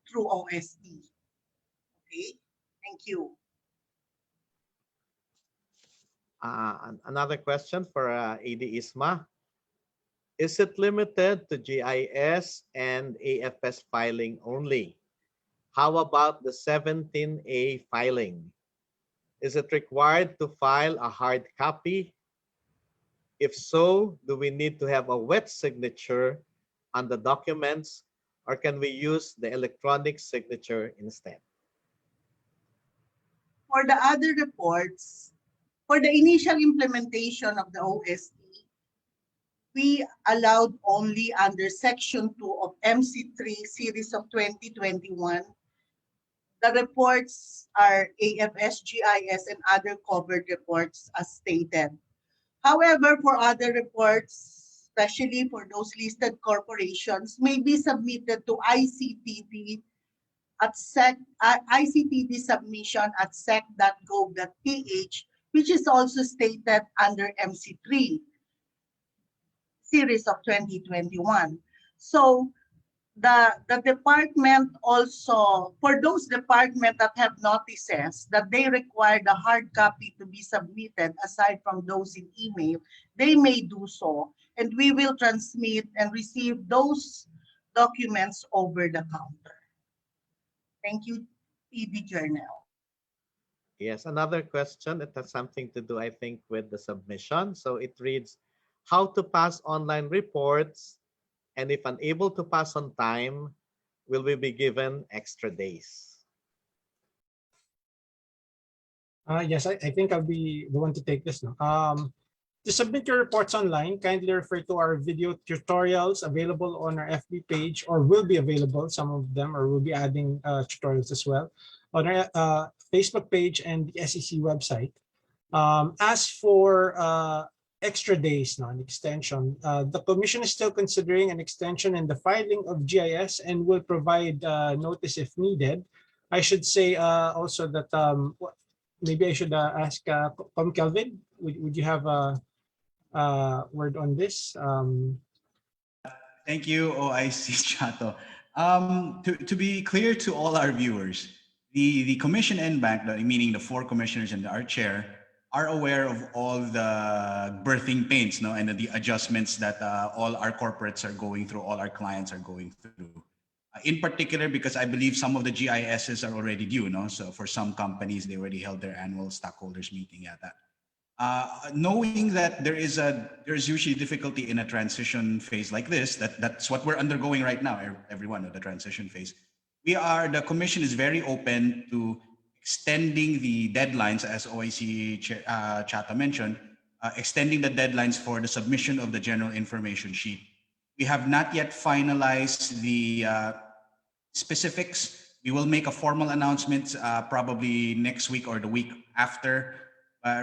through OST. Okay, thank you. Another question for AD Isma. Is it limited to GIS and AFS filing only? How about the 17A filing? Is it required to file a hard copy? If so, do we need to have a wet signature on the documents, or can we use the electronic signature instead? For the other reports, for the initial implementation of the OST, we allowed only under Section 2 of MC3 series of 2021. The reports are AFS, GIS, and other covered reports as stated. However, for other reports, especially for those listed corporations, may be submitted to ICTD at ICTD submission at sec.gov.ph, which is also stated under MC3 series of 2021. So the department also, for those departments that have notices that they require the hard copy to be submitted aside from those in email, they may do so, and we will transmit and receive those documents over the counter. Thank you, ED Journal. Yes, another question. It has something to do, I think, with the submission. So it reads, how to pass online reports, and if unable to pass on time, will we be given extra days? Yes, I think I'll be the one to take this now. To submit your reports online, kindly refer to our video tutorials available on our FB page, or will be available, some of them, or we'll be adding tutorials as well, on our Facebook page and the SEC website. As for extra days, an extension, the Commission is still considering an extension in the filing of GIS and will provide notice if needed. I should say also that maybe I should ask Kelvin, would you have a word on this? Thank you, OIC Chato. To be clear to all our viewers, the Commission and Bank, meaning the 4 commissioners and our chair, are aware of all the birthing pains, and the adjustments that all our corporates are going through, all our clients are going through. In particular, because I believe some of the GISs are already due, So for some companies, they already held their annual stockholders meeting at that. Knowing that there's usually difficulty in a transition phase like this, that's what we're undergoing right now, everyone, the transition phase. The Commission is very open to extending the deadlines, as OIC Chata mentioned, extending the deadlines for the submission of the general information sheet. We have not yet finalized the specifics. We will make a formal announcement probably next week or the week after.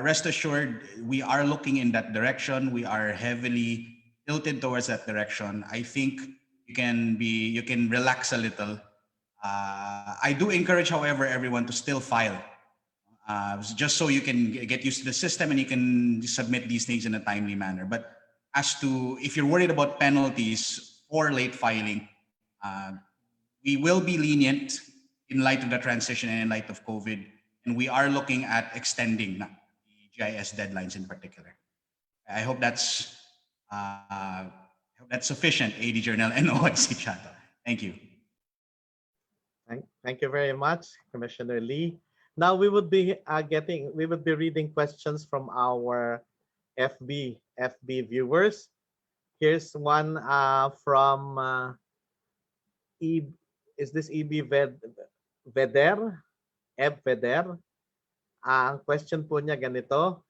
Rest assured, we are looking in that direction. We are heavily tilted towards that direction. I think you can relax a little. I do encourage, however, everyone to still file, just so you can get used to the system and you can submit these things in a timely manner. But as to if you're worried about penalties or late filing, we will be lenient in light of the transition and in light of COVID, and we are looking at extending the GIS deadlines in particular. I hope that's sufficient, AD Journal and OIC Chato. Thank you. Thank you very much, Commissioner Lee. Now we would be reading questions from our FB viewers. Here's one from is this EB Veder? Eb Veder. Ang question po niya ganito,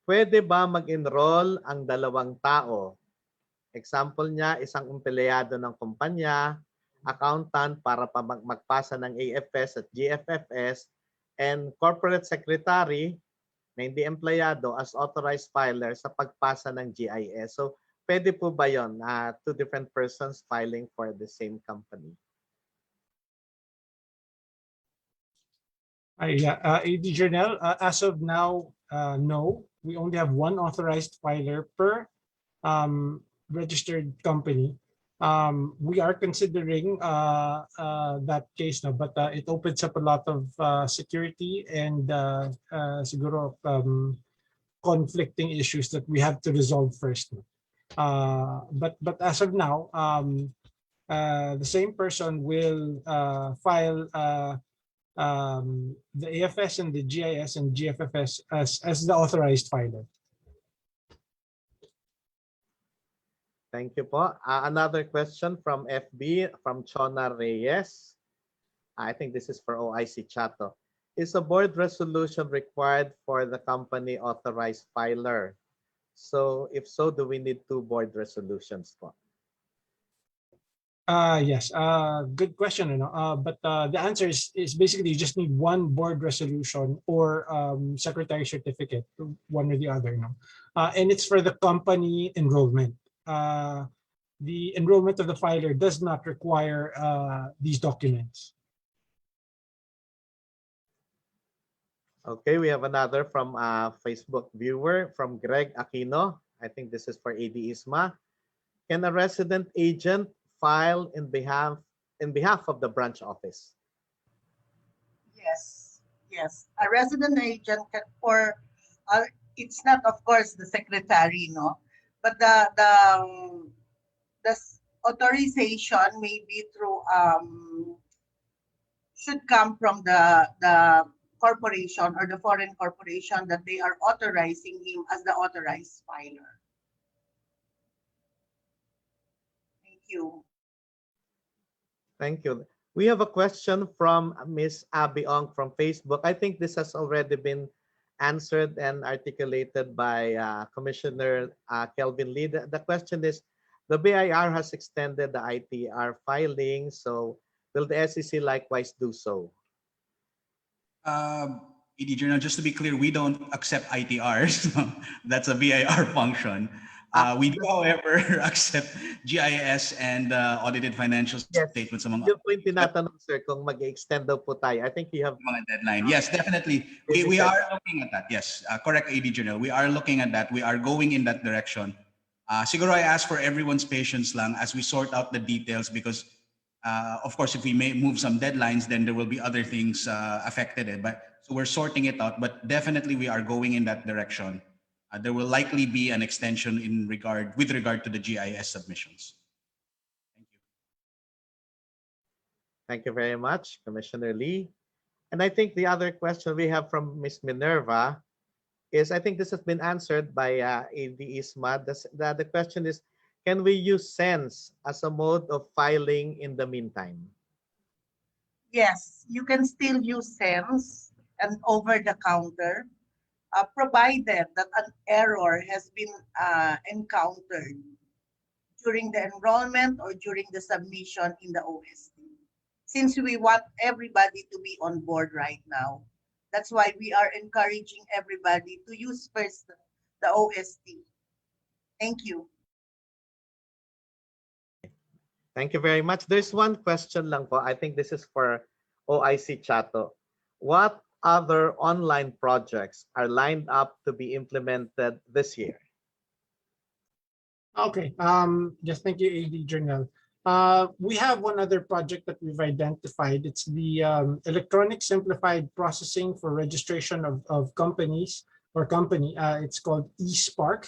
pwede ba mag-enroll ang 2 tao? Example niya, isang empleyado ng kumpanya, accountant para magpasa ng AFS at GFFS, and corporate secretary na hindi empleyado as authorized filer sa pagpasa ng GIS. So, pwede po ba yun? 2 different persons filing for the same company? AD Journal, as of now, no. We only have 1 authorized filer per registered company. We are considering that case now, but it opens up a lot of security and siguro conflicting issues that we have to resolve first. But as of now, the same person will file the AFS and the GIS and GFFS as the authorized filer. Thank you po. Another question from FB, from Chona Reyes. I think this is for OIC Chato. Is a board resolution required for the company authorized filer? So if so, do we need 2 board resolutions po? Yes, good question. But the answer is basically you just need 1 board resolution or secretary certificate, one or the other. And it's for the company enrollment. The enrollment of the filer does not require these documents. Okay, we have another from a Facebook viewer, from Greg Aquino. I think this is for AD Isma. Can a resident agent file in behalf of the branch office? Yes. A resident agent can, it's not, of course, the secretary, but the authorization maybe through should come from the corporation or the foreign corporation that they are authorizing him as the authorized filer. Thank you. Thank you. We have a question from Miss Abby Ong from Facebook. I think this has already been answered and articulated by Commissioner Kelvin Lee. The question is, the BIR has extended the ITR filing, so will the SEC likewise do so? ED Journal, just to be clear, we don't accept ITRs. That's a BIR function. We do, however, accept GIS and audited financial Yes. statements among Yung po yung tinatanong, sir, kung mag-extend daw po tayo. I think you have... mga deadline. Yes, definitely. We are looking at that. Yes, correct, AD Journal. We are looking at that. We are going in that direction. Siguro I ask for everyone's patience lang as we sort out the details because, of course, if we may move some deadlines, then there will be other things affected. So we're sorting it out, but definitely we are going in that direction. There will likely be an extension with regard to the GIS submissions. Thank you. Thank you very much, Commissioner Lee. And I think the other question we have from Ms. Minerva is, I think this has been answered by AD Isma. The question is, can we use SENS as a mode of filing in the meantime? Yes, you can still use SENS and over the counter, provided that an error has been encountered during the enrollment or during the submission in the OST. Since we want everybody to be on board right now, that's why we are encouraging everybody to use first the OST. Thank you. Thank you very much. There's one question lang po. I think this is for OIC Chato. What other online projects are lined up to be implemented this year? Okay, just thank you, AD Journal. We have one other project that we've identified. It's the electronic simplified processing for registration of companies or company. It's called eSpark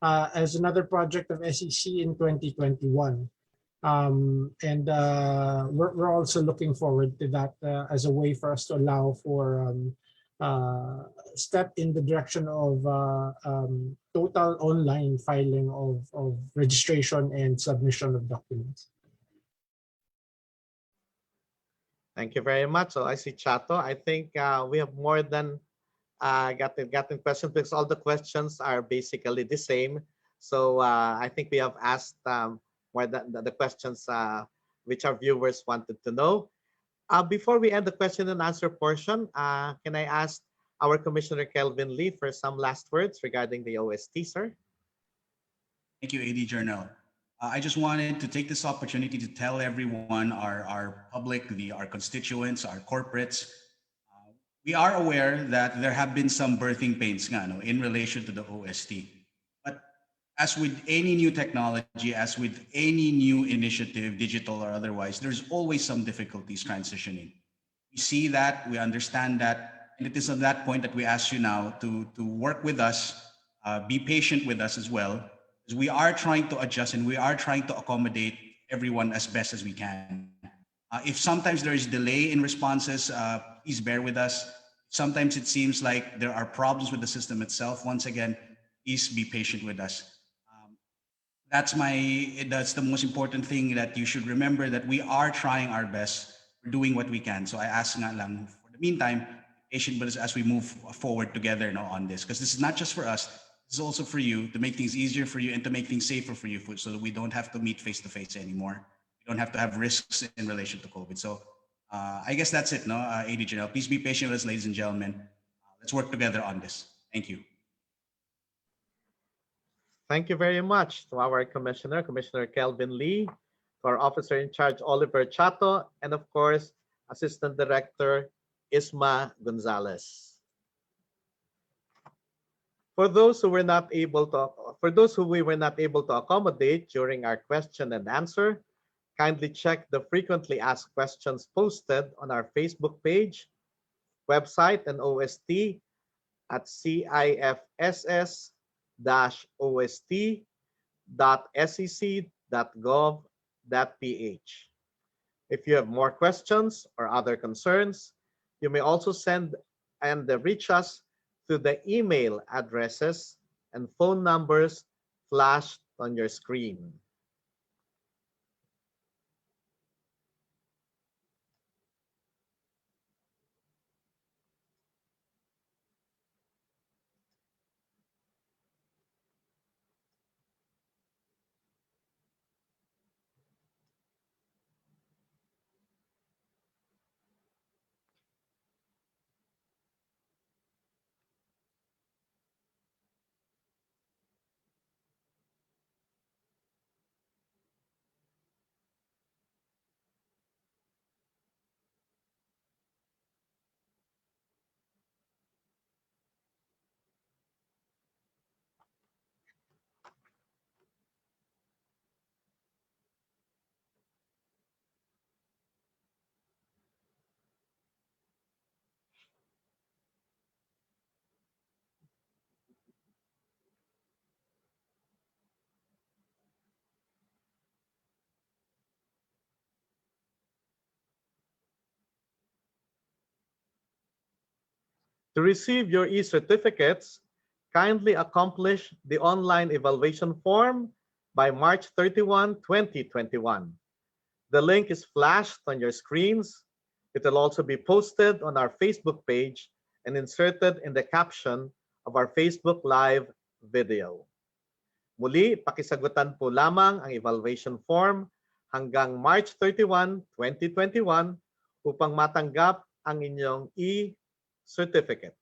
as another project of SEC in 2021. We're also looking forward to that as a way for us to allow for step in the direction of total online filing of registration and submission of documents. Thank you very much. So I see Chato. I think we have more than gotten questions because all the questions are basically the same. So I think we have asked more than the questions which our viewers wanted to know. Before we end the question and answer portion, can I ask our Commissioner Kelvin Lee for some last words regarding the OST, sir? Thank you, AD Journal. I just wanted to take this opportunity to tell everyone, our public, our constituents, our corporates, we are aware that there have been some birthing pains in relation to the OST. But as with any new technology, as with any new initiative, digital or otherwise, there's always some difficulties transitioning. We see that, we understand that, and it is at that point that we ask you now to work with us, be patient with us as well, because we are trying to adjust and we are trying to accommodate everyone as best as we can. If sometimes there is delay in responses, please bear with us. Sometimes it seems like there are problems with the system itself. Once again, please be patient with us. That's the most important thing that you should remember, that we are trying our best, we're doing what we can. So I ask nga lang, for the meantime, patient with us as we move forward together on this, because this is not just for us, this is also for you, to make things easier for you and to make things safer for you, so that we don't have to meet face-to-face anymore. We don't have to have risks in relation to COVID. So I guess that's it, AD Journal. Please be patient with us, ladies and gentlemen. Let's work together on this. Thank you. Thank you very much to our Commissioner, Commissioner Kelvin Lee, to our Officer in Charge, Oliver Chato, and of course, Assistant Director, Isma Gonzalez. For those who we were not able to accommodate during our question and answer, kindly check the frequently asked questions posted on our Facebook page, website, and OST at cifss-ost.sec.gov.ph. If you have more questions or other concerns, you may also send and reach us through the email addresses and phone numbers flashed on your screen. To receive your e-certificates, kindly accomplish the online evaluation form by March 31, 2021. The link is flashed on your screens. It will also be posted on our Facebook page and inserted in the caption of our Facebook Live video. Muli, pakisagutan po lamang ang evaluation form hanggang March 31, 2021 upang matanggap ang inyong e-certificate.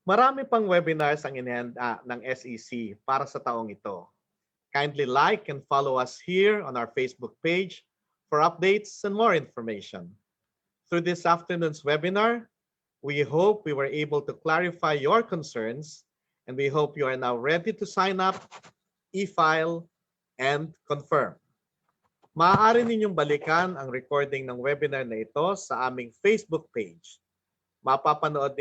Marami pang webinars ang inihanda ng SEC para sa taong ito. Kindly like and follow us here on our Facebook page for updates and more information. Through this afternoon's webinar, we hope we were able to clarify your concerns, and we hope you are now ready to sign up, e-file, and confirm. Maaari ninyong balikan ang recording ng webinar na ito sa aming Facebook page. Mapapanood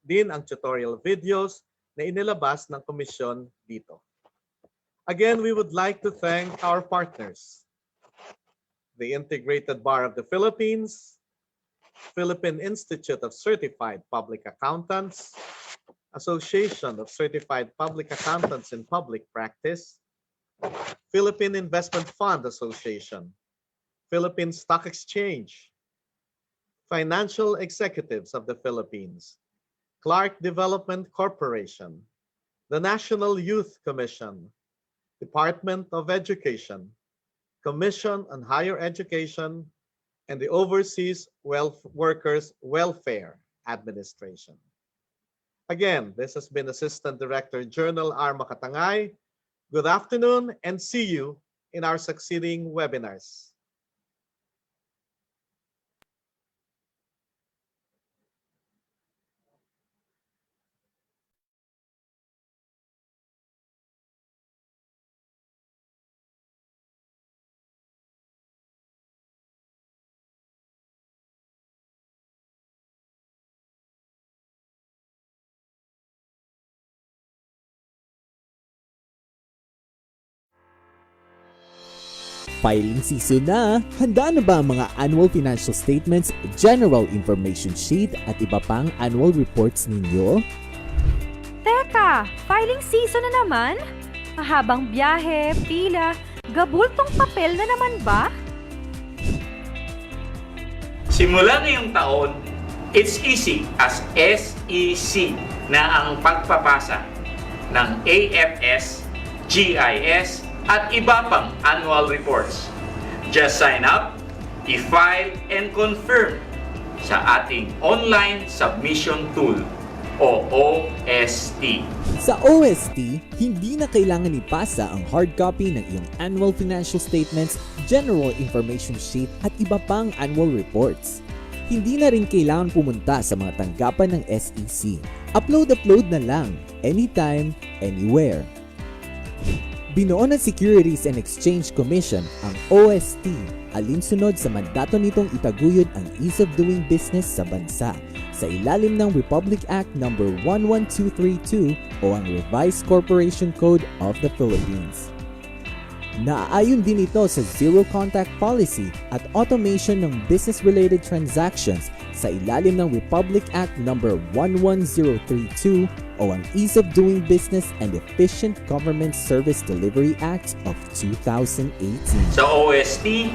din ang tutorial videos na inilabas ng komisyon dito. Again, we would like to thank our partners, the Integrated Bar of the Philippines, Philippine Institute of Certified Public Accountants, Association of Certified Public Accountants in Public Practice, Philippine Investment Fund Association, Philippine Stock Exchange, Financial Executives of the Philippines, Clark Development Corporation, the National Youth Commission, Department of Education, Commission on Higher Education, and the Overseas Workers Welfare Administration. Again, this has been Assistant Director Journal R. Makatangay. Good afternoon and see you in our succeeding webinars. Filing season na! Handa na ba ang mga annual financial statements, general information sheet at iba pang annual reports ninyo? Teka, filing season na naman? Mahabang biyahe, pila, gabultong papel na naman ba? Simula ngayong taon, it's easy as SEC na ang pagpapasa ng AFS, GIS, at iba pang annual reports. Just sign up, i-file, and confirm sa ating online submission tool o OST. Sa OST, hindi na kailangan ipasa ang hard copy ng iyong annual financial statements, general information sheet at iba pang annual reports. Hindi na rin kailangan pumunta sa mga tanggapan ng SEC. Upload na lang, anytime, anywhere. Binuo ng Securities and Exchange Commission ang OST, alinsunod sa mandato nitong itaguyod ang ease of doing business sa bansa. sa ilalim ng Republic Act No. 11232 o ang Revised Corporation Code of the Philippines. Naaayon din ito sa Zero Contact Policy at Automation ng Business-Related Transactions sa ilalim ng Republic Act No. 11032 o ang Ease of Doing Business and Efficient Government Service Delivery Act of 2018. Sa OST,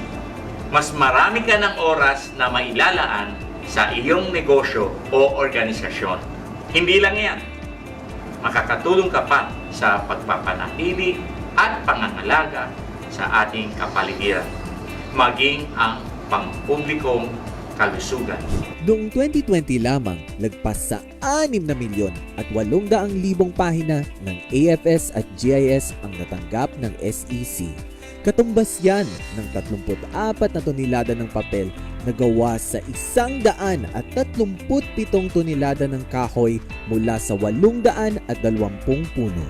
mas marami ka ng oras na mailalaan sa iyong negosyo o organisasyon. Hindi lang yan. Makakatulong ka pa sa pagpapanatili at pangangalaga sa ating kapaligiran, maging ang pampublikong kalusugan. Noong 2020 lamang, lagpas sa 6 na milyon at 800,000 pahina ng AFS at GIS ang natanggap ng SEC. Katumbas yan ng 34 na tonelada ng papel na gawa sa 137 tonelada ng kahoy mula sa 820 puno.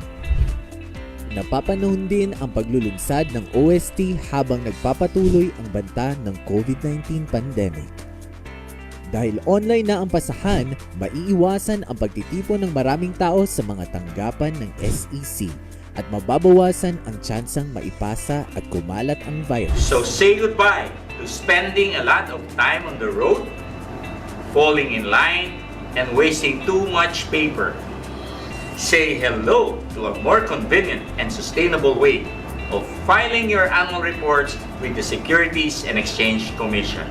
Napapanahon din ang paglulunsad ng OST habang nagpapatuloy ang banta ng COVID-19 pandemic. Dahil online na ang pasahan, maiiwasan ang pagtitipon ng maraming tao sa mga tanggapan ng SEC at mababawasan ang tsansang maipasa at kumalat ang virus. So say goodbye to spending a lot of time on the road, falling in line, and wasting too much paper. Say hello to a more convenient and sustainable way of filing your annual reports with the Securities and Exchange Commission.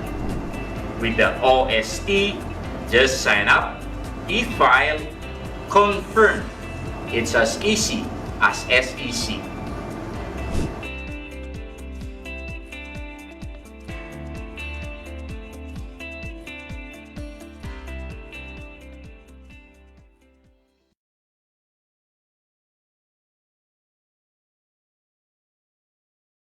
With the OST, just sign up, e-file, confirm. It's as easy as SEC.